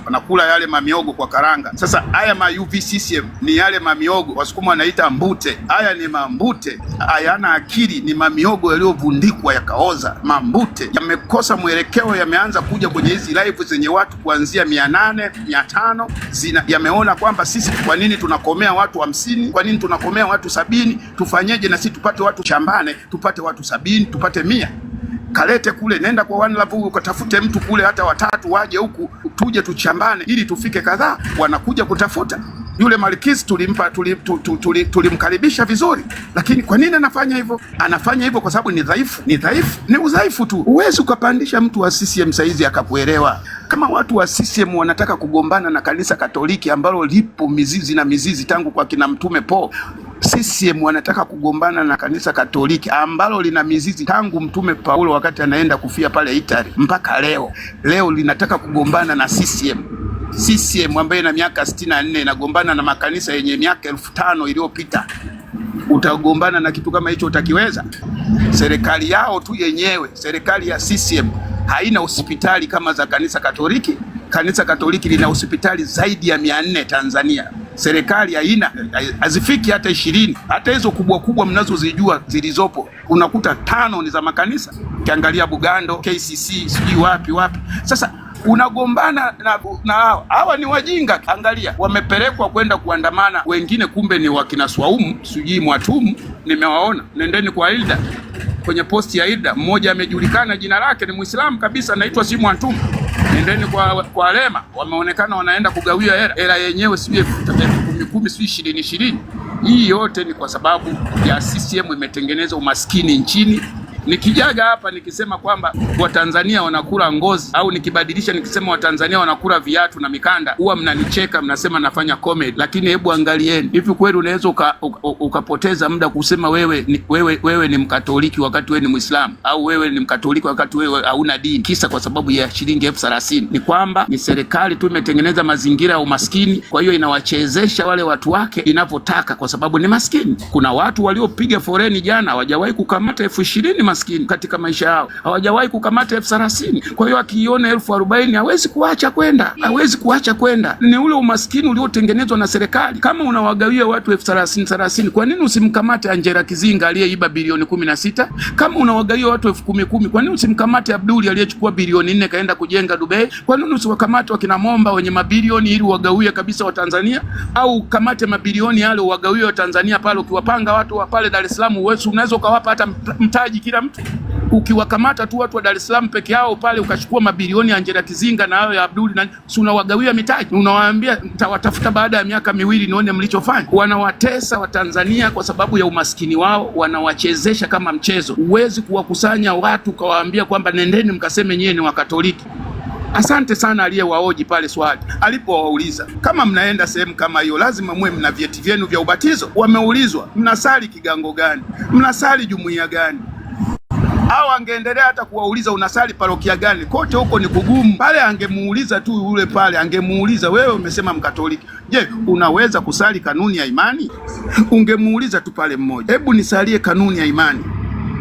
wanakula yale mamiogo kwa karanga. Sasa haya ma UVCCM ni yale mamiogo, Wasukuma wanaita mbute. Haya ni mambute, hayana akili, ni mamiogo yaliyovundikwa yakaoza. Mambute yamekosa mwelekeo, yameanza kuja kwenye hizi live zenye watu kuanzia 800, 500. Yameona kwamba sisi kwa nini tunakomea watu 50, kwa nini tunakomea watu 70? Tufanyeje na sisi tupate watu chambane, tupate watu 70, tupate 100. Kalete kule, nenda kwa One Love ukatafute mtu kule hata 3 waje huku tuje tuchambane ili tufike kadhaa. Wanakuja kutafuta. Yule Marikizi tulimkaribisha vizuri, lakini kwa nini anafanya hivyo? Anafanya hivyo kwa sababu ni dhaifu. Ni udhaifu tu. Huwezi ukapandisha mtu wa CCM saizi akakuelewa. Kama watu wa CCM wanataka kugombana na kanisa Katoliki ambalo lipo mizizi tangu kwa kina Mtume Paul. CCM wanataka kugombana na kanisa Katoliki ambalo lina mizizi tangu Mtume Paulo wakati anaenda kufia pale Italy mpaka leo. Leo linataka kugombana na CCM ambayo ina miaka 64 inagombana na makanisa yenye miaka 5000 iliyopita. Utagombana na kitu kama hicho? Utakiweza? Serikali yao tu yenyewe, serikali ya CCM haina hospitali kama za kanisa Katoliki. Kanisa Katoliki lina hospitali zaidi ya 400 Tanzania. Serikali haina, hazifiki hata 20. Hata hizo kubwa mnazozijua zilizopo unakuta 5 ni za makanisa. Ukiangalia Bugando, KCC, sijui wapi. Sasa unagombana na hawa ni wajinga. Angalia, wamepelekwa kwenda kuandamana, wengine kumbe ni wakina Swaumu, sijui Mwatumu, nimewaona. Nendeni kwa Hilda, kwenye posti ya Hilda, mmoja amejulikana jina lake, ni Muislamu kabisa, anaitwa si Mwatumu. Nendeni kwa Lema, wameonekana wanaenda kugawia hela yenyewe sijui 10,000 sijui 20. Hii yote ni kwa sababu ya CCM imetengeneza umaskini nchini. Nikijaga hapa nikisema kwamba Watanzania wanakula ngozi, au nikibadilisha nikisema Watanzania wanakula viatu na mikanda, huwa mnanicheka, mnasema nafanya comedy. Lakini hebu angalieni, hivi kweli unaweza ukapoteza muda kusema wewe ni Mkatoliki wakati wewe ni Muislamu, au wewe ni Mkatoliki wakati wewe hauna dini, kisa kwa sababu ya shilingi 30,000? Ni kwamba ni serikali tu imetengeneza mazingira ya umaskini, kwa hiyo inawachezesha wale watu wake inavyotaka kwa sababu ni maskini. Kuna watu waliopiga foreni jana hawajawahi kukamata 20,000 maskini katika maisha yao, hawajawahi kukamata 30,000. Kwa hiyo akiona 40,000 hawezi kuacha kwenda, Ni ule umaskini uliotengenezwa na serikali. Kama unawagawia watu 30,000, kwa nini usimkamate Angela Kizinga aliyeiba bilioni 16? Kama unawagawia watu 10,000, kwa nini usimkamate Abduli aliyechukua bilioni 4 kaenda kujenga Dubai? Kwa nini usiwakamate wakina Momba wenye mabilioni ili wagawie kabisa wa Tanzania? Au kamate mabilioni yale wagawie wa Tanzania pale, ukiwapanga watu wa pale Dar es Salaam unaweza ukawapa hata mtaji kila mtu. Ukiwakamata tu watu wa Dar es Salaam peke yao pale, ukachukua mabilioni ya Angela Kizinga na hao ya Abduli, na si unawagawia mitaji, unawaambia nitawatafuta baada ya miaka 2 nione mlichofanya. Wanawatesa Watanzania kwa sababu ya umaskini wao, wanawachezesha kama mchezo. Huwezi kuwakusanya watu kawaambia kwamba nendeni mkaseme nyewe ni Wakatoliki. Asante sana aliyewaoji pale swali alipowauliza kama mnaenda sehemu kama hiyo lazima muwe mna vyeti vyenu vya ubatizo. Wameulizwa mnasali kigango gani, mnasali jumuiya gani, au angeendelea hata kuwauliza unasali parokia gani, kote huko ni kugumu. Pale angemuuliza tu yule pale, angemuuliza wewe umesema Mkatoliki, je, unaweza kusali kanuni ya imani? Ungemuuliza tu pale mmoja, hebu nisalie kanuni ya imani.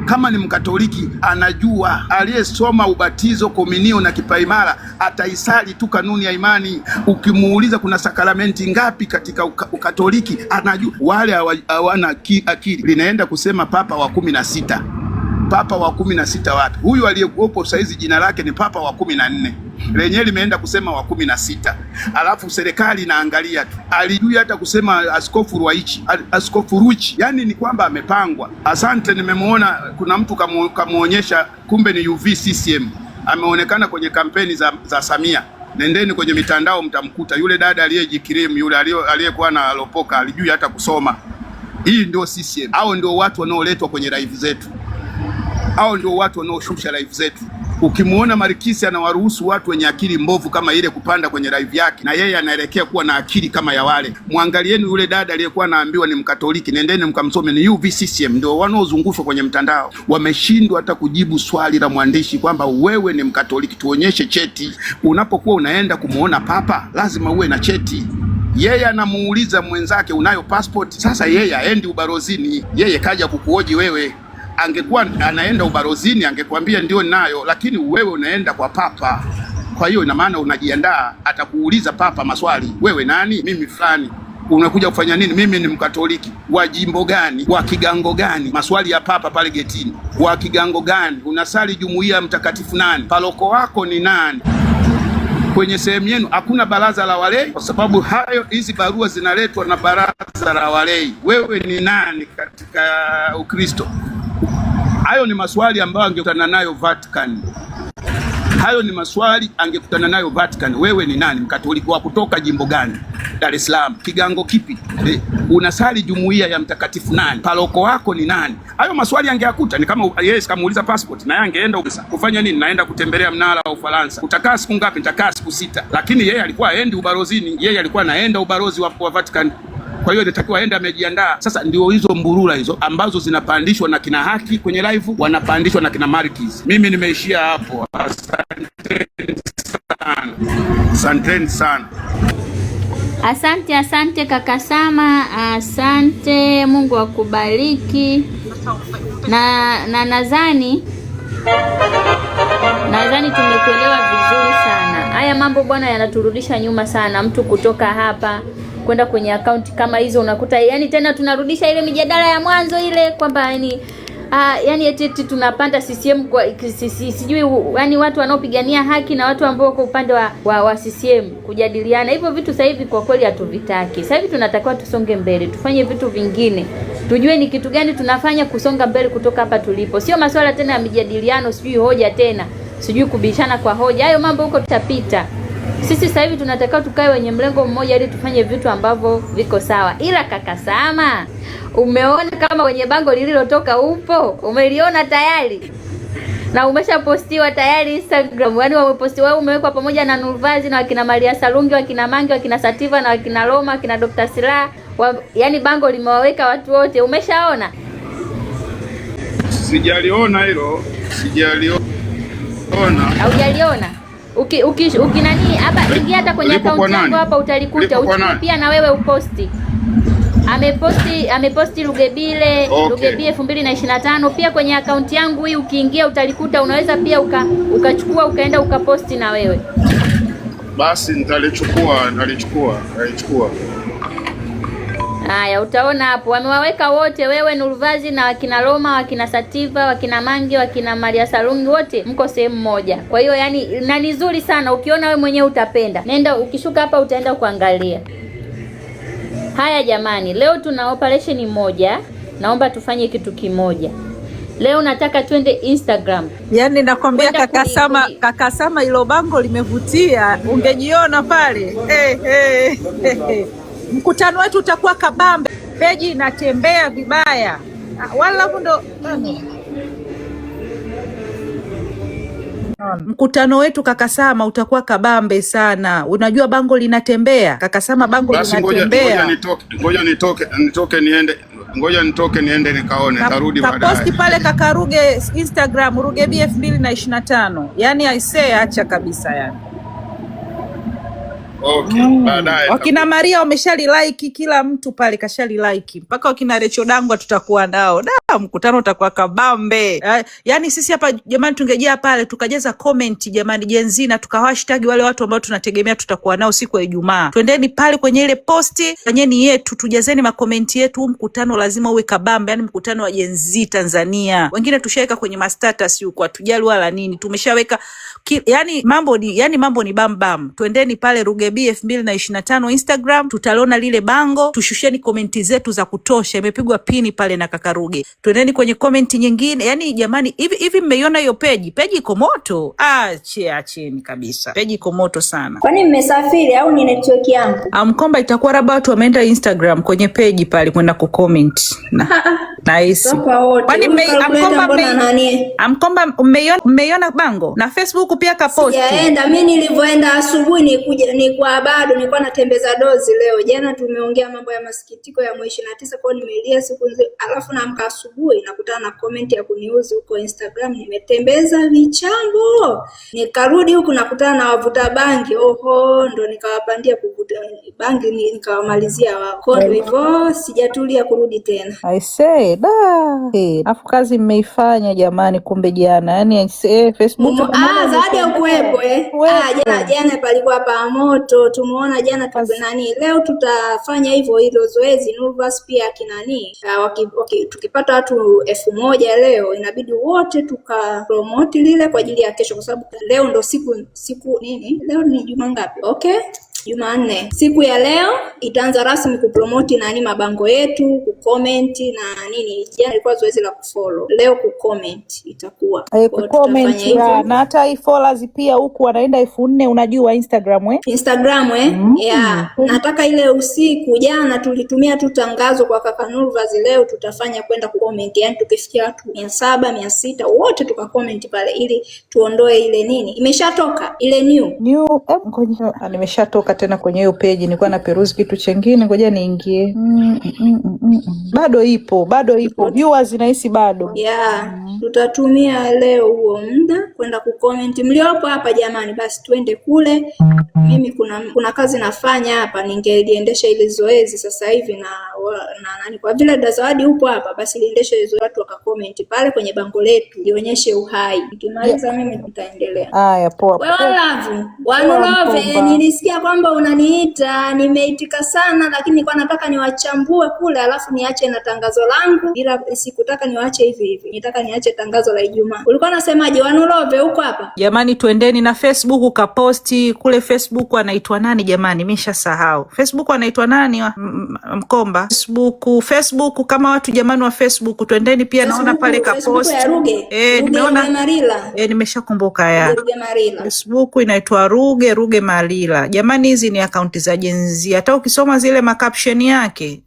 Kama ni Mkatoliki anajua, aliyesoma ubatizo, komunio na kipaimara ataisali tu kanuni ya imani. Ukimuuliza kuna sakramenti ngapi katika Ukatoliki anajua. Wale hawana akili. Linaenda kusema Papa wa 16. Papa wa 16 wapi? Huyu aliyekuopo saizi jina lake ni Papa wa 14. Lenyewe limeenda kusema wa 16. Alafu serikali inaangalia tu. Alijui hata kusema Askofu Ruwaichi, Askofu Ruchi. Yaani ni kwamba amepangwa. Asante, nimemuona kuna mtu kamuonyesha kumbe ni UVCCM. Ameonekana kwenye kampeni za Samia. Nendeni kwenye mitandao mtamkuta yule dada aliyejikirimu, yule aliyekuwa na lopoka, alijui hata kusoma. Hii ndio CCM. Hao ndio watu wanaoletwa kwenye live zetu. Hao ndio watu wanaoshusha live zetu. Ukimuona Marikisi anawaruhusu watu wenye akili mbovu kama ile kupanda kwenye live yake, na yeye anaelekea kuwa na akili kama ya wale. Muangalieni yule dada aliyekuwa anaambiwa ni Mkatoliki, nendeni mkamsome, ni UVCCM ndio wanaozungushwa kwenye mtandao. Wameshindwa hata kujibu swali la mwandishi kwamba wewe ni Mkatoliki, tuonyeshe cheti. Unapokuwa unaenda kumuona Papa lazima uwe na cheti. Yeye anamuuliza mwenzake unayo passport? Sasa yeye aendi ubarozini, yeye kaja kukuoji wewe. Angekuwa anaenda ubarozini angekwambia ndio ninayo, lakini wewe unaenda kwa Papa. Kwa hiyo ina maana unajiandaa, atakuuliza Papa maswali. Wewe nani? Mimi fulani. Unakuja kufanya nini? Mimi ni Mkatoliki. Wa jimbo gani? Wa kigango gani? Maswali ya Papa pale getini. Wa kigango gani? Unasali jumuiya mtakatifu nani? Paroko wako ni nani? Kwenye sehemu yenu hakuna baraza la walei, kwa sababu hizi barua zinaletwa na baraza la walei. Wewe ni nani katika Ukristo? Hayo ni maswali ambayo angekutana nayo Vatican. Hayo ni maswali angekutana nayo Vatican. Wewe ni nani? Mkatoliki wa kutoka jimbo gani? Dar es Salaam. Kigango kipi? Unasali jumuiya ya mtakatifu nani? Paroko wako ni nani? Hayo maswali angeyakuta. Ni kama yeye kamuuliza passport, na yeye angeenda kufanya nini? Naenda kutembelea mnara wa Ufaransa. Utakaa siku ngapi? Nitakaa siku 6. Lakini yeye alikuwa aendi ubarozini, yeye alikuwa anaenda ubalozi wa Vatican. Kwa hiyo inatakiwa aende amejiandaa. Sasa ndio hizo mburula hizo ambazo zinapandishwa na kina Haki kwenye live, wanapandishwa na kina Marquis. Mimi nimeishia hapo. Asanteni sana. Asante kaka Sama, asante. Mungu akubariki. Na nadhani tumekuelewa vizuri sana. Haya mambo bwana yanaturudisha nyuma sana, mtu kutoka hapa kwenda kwenye akaunti kama hizo unakuta yani tena tunarudisha ile mijadala ya mwanzo ile kwamba yani yani eti tunapanda CCM kwa sijui yani watu wanaopigania haki na watu ambao wako upande wa CCM kujadiliana. Hivyo vitu sasa hivi kwa kweli hatuvitaki. Sasa hivi tunatakiwa tusonge mbele, tufanye vitu vingine. Tujue ni kitu gani tunafanya kusonga mbele kutoka hapa tulipo. Sio masuala tena ya mijadiliano, sijui hoja tena, sijui kubishana kwa hoja. Hayo mambo huko tutapita. Sisi sasa hivi tunatakiwa tukae wenye mlengo mmoja ili tufanye vitu ambavyo viko sawa. Ila kaka Sama, umeona kama kwenye bango lililotoka upo? Umeliona tayari? Na umeshapostiwa tayari Instagram. Yaani wamepostiwa, wewe umewekwa pamoja na Nurvazi na wakina Maria Sarungi, wakina Mange, wakina Sativa na wakina Roma, wakina Dr. Sila. Yaani bango limewaweka watu wote. Umeshaona? Sijaliona hilo. Sijaliona. Haujaliona? Ukinani hapa ingia hata kwenye account yangu hapa utalikuta. Uchukue pia na wewe uposti. Ameposti Rugebile, okay. Rugebile 2025 pia kwenye account yangu hii ukiingia utalikuta, unaweza pia ukachukua ukaenda ukaposti na wewe. Basi nitalichukua. Haya, utaona hapo wamewaweka wote, wewe Nurvazi na wakina Roma, wakina Sativa, wakina Mange, wakina Maria Sarungi, wote mko sehemu moja. Kwa hiyo yani na nzuri sana, ukiona wewe mwenyewe utapenda. Nenda ukishuka hapa utaenda kuangalia. Haya jamani, leo tuna operation moja. Naomba tufanye kitu kimoja. Leo nataka twende Instagram. Yaani nakwambia kaka Sama ilo bango limevutia. Ungejiona pale. Mkutano wetu utakuwa kabambe. Peji inatembea vibaya. Wala ndo mkutano wetu kaka Sama utakuwa kabambe sana. Unajua bango linatembea. Kaka Sama bango linatembea. Ngoja nitoke niende nikaone, tarudi baadaye. Kaposti pale kaka Ruge Instagram Rugebi 2025. Yaani aisee acha kabisa yani. Okay, baadaye. Wakina Maria wameshali like, kila mtu pale kashali like. Mpaka wakina Recho Dangwa tutakuwa nao. Mkutano utakuwa kabambe. Yaani sisi hapa jamani tungejea pale tukajaza comment jamani Gen Z na tukahashtag wale watu ambao tunategemea tutakuwa nao siku ya Ijumaa. Twendeni pale kwenye ile posti, fanyeni yetu, tujazeni makomenti yetu. Mkutano lazima uwe kabambe, yani mkutano wa Gen Z Tanzania. Wengine tushaweka kwenye status huko, hatujali wala nini. Tumeshaweka yani mambo ni bam bam. Twendeni pale Rugebi 2025 Instagram, tutalona lile bango, tushusheni komenti zetu za kutosha. Imepigwa pini pale na kaka Ruge. Twendeni kwenye komenti nyingine. Yani jamani, hivi mmeiona hiyo peji? Peji iko moto. Acheni kabisa. Peji iko moto sana. Kwani mmesafiri au ni network yangu? Amkomba itakuwa labda watu wameenda Instagram kwenye peji pale kwenda kucomment. Nice. Kwani Amkomba mmeiona bango? Na Facebook pia kaposti. Sijaenda, mimi nilivyoenda asubuhi nilikuwa bado nilikuwa natembeza dozi leo. Jana tumeongea mambo ya masikitiko ya mwezi 29 kwa nimelia siku nzima. Alafu naamka asubuhi nakutana na comment ya kuniuzi huko Instagram, nimetembeza vichambo. Nikarudi huku nakutana na wavuta bangi. Ndo nikawapandia kuvuta bangi nikawamalizia wao. Kwa hivyo sijatulia kurudi tena. I say afu kazi mmeifanya jamani, kumbe jana. Yani I say Facebook zawadi ya kuwepo jana palikuwa pa moto. Tumeona jana leo tutafanya hilo zoezi. Nurvas pia kinani tukipata watu 1000 leo inabidi wote tukapromote lile kwa ajili ya kesho, kwa sababu leo ndo siku nini? Leo ni juma ngapi? Okay, Jumanne. Siku ya leo itaanza rasmi kupromote mabango yetu, kucomment na nini. Jana ilikuwa zoezi la kufollow. Leo kucomment itakuwa. Kucomment na hata followers pia huku wanaenda 4000 unajua Instagram Instagram nataka ile usiku. Jana tulitumia tu tangazo kwa kaka Nurvaz, leo tutafanya kwenda kucomment. Yani tukifikia watu 700 600 wote tukacomment pale ili tuondoe ile nini. Imeshatoka ile new. Nimeshatoka tena kwenye hiyo page, nilikuwa na peruzi kitu chengine, ngoja niingie. Bado ipo viewers nahisi bado. Tutatumia leo huo muda kwenda kucomment. Mliopo hapa jamani, basi twende kule. Mimi kuna kazi nafanya hapa, ningeliendesha ile zoezi sasa hivi na nani, kwa vile Zawadi upo hapa, basi liendeshe hizo watu wakacomment pale kwenye bango letu, lionyeshe uhai. Nikimaliza mimi nitaendelea. Haya poa. Wewe love, nilisikia kwamba kwamba unaniita, nimeitika sana, lakini nilikuwa nataka niwachambue kule, alafu niache na tangazo langu, ila sikutaka niwaache hivi hivi, nitaka niache tangazo la Ijumaa. Ulikuwa unasemaje? Wanulove huko hapa? Jamani, twendeni na Facebook ukaposti kule. Facebook anaitwa nani jamani? Nimeshasahau. Facebook anaitwa nani Mkomba? Facebook kama watu jamani wa Facebook, twendeni pia. Naona pale kaposti. Nimeona Marila. Nimeshakumbuka ya Ruge Marila. Facebook inaitwa Ruge Marila. Jamani, hizi ni akaunti za Gen Z. Hata ukisoma zile caption yake,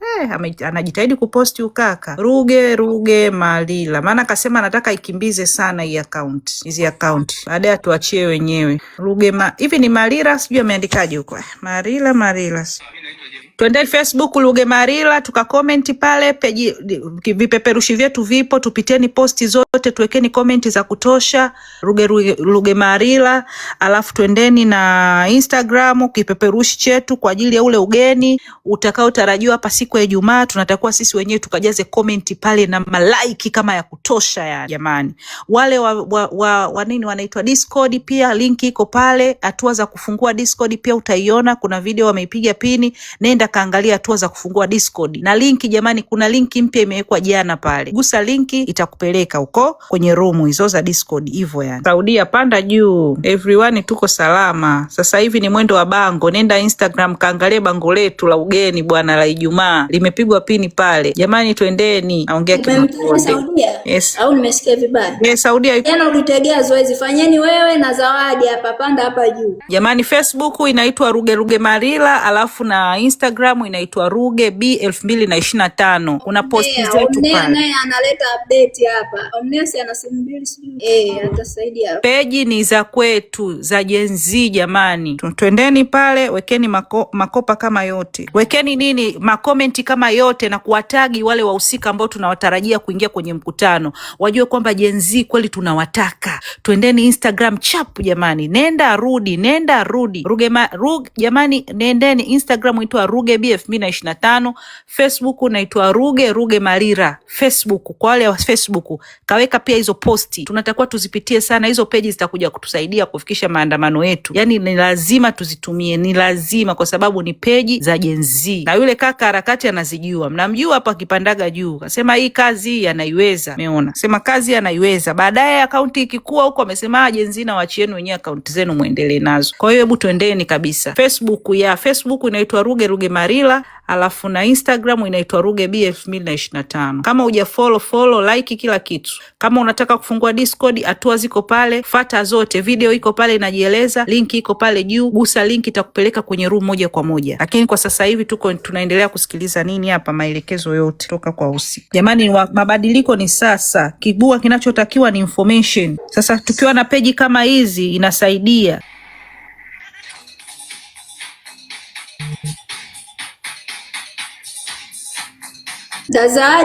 anajitahidi kuposti ukaka. Ruge Marila. Maana akasema anataka ikimbize sana hii account. Hizi account. Baadaye tuachie wenyewe. Hivi ni Marila, sijui ameandikaje huko. Marila. Twendeni Facebook Ruge Marila, tukakomenti pale, peji vipeperushi vyetu vipo, tupiteni posti zote, tuwekeni komenti za kutosha Ruge Marila. Alafu twendeni na Instagram kipeperushi chetu kwa ajili ya ule ugeni utakao tarajiwa hapa siku ya Ijumaa. Tunatakiwa sisi wenyewe tukajaze komenti pale na malaiki kama ya kutosha ya jamani. Wale wa nini wanaitwa Discord, pia linki iko pale, hatua za kufungua Discord pia utaiona, kuna video wameipiga pini, nenda kaangalia hatua za kufungua Discord. Na linki jamani, kuna linki mpya imewekwa jana pale. Gusa linki itakupeleka huko kwenye room hizo za Discord hivyo yani. Saudia panda juu. Everyone tuko salama. Sasa hivi ni mwendo wa bango. Nenda Instagram kaangalie bango letu la ugeni bwana la Ijumaa. Limepigwa pini pale. Jamani twendeni. Naongea kwa Saudia. Yes. Au nimesikia vibaya? Yes, Saudia. Jana ulitegea zoezi. Fanyeni wewe na Zawadi hapa, panda hapa juu. Jamani, Facebook inaitwa Ruge Marila, alafu na Instagram inaitwa Ruge B 2025. Kuna posti zetu pale. Naye analeta update hapa. Omnesi ana simu mbili sijui. Atasaidia. Peji ni za kwetu za Gen Z jamani. Twendeni pale, wekeni makopa kama yote. Wekeni nini? Makomenti kama yote na kuwatagi wale wahusika ambao tunawatarajia kuingia kwenye mkutano. Wajue kwamba Gen Z kweli tunawataka. Twendeni Instagram chapu jamani. Nenda rudi. Ruge jamani, nendeni Instagram inaitwa Ruge B 2025, Facebook unaitwa Ruge Marila. Facebook kwa wale wa Facebook kaweka pia hizo posti. Tunatakiwa tuzipitie sana hizo peji, zitakuja kutusaidia kufikisha maandamano yetu. Yani ni lazima tuzitumie, ni lazima kwa sababu ni peji za Gen Z. Na yule kaka harakati anazijua. Mnamjua hapa akipandaga juu. Akasema hii kazi anaiweza. Umeona? Sema kazi anaiweza. Baadaye akaunti ikikua huko amesema Gen Z na waachieni wenyewe akaunti zenu muendelee nazo. Kwa hiyo hebu twendeni kabisa. Facebook inaitwa Ruge Marila, alafu na Instagram inaitwa Ruge B 2025. Kama uja follow, like kila kitu. Kama unataka kufungua Discord, hatua ziko pale, fuata zote, video iko pale inajieleza, link iko pale juu, gusa link itakupeleka kwenye room moja kwa moja. Lakini kwa sasa hivi tunaendelea kusikiliza nini hapa, maelekezo yote toka kwa usi. Jamani, mabadiliko ni sasa. Kibua kinachotakiwa ni information. Sasa tukiwa na peji kama hizi inasaidia. Zawadi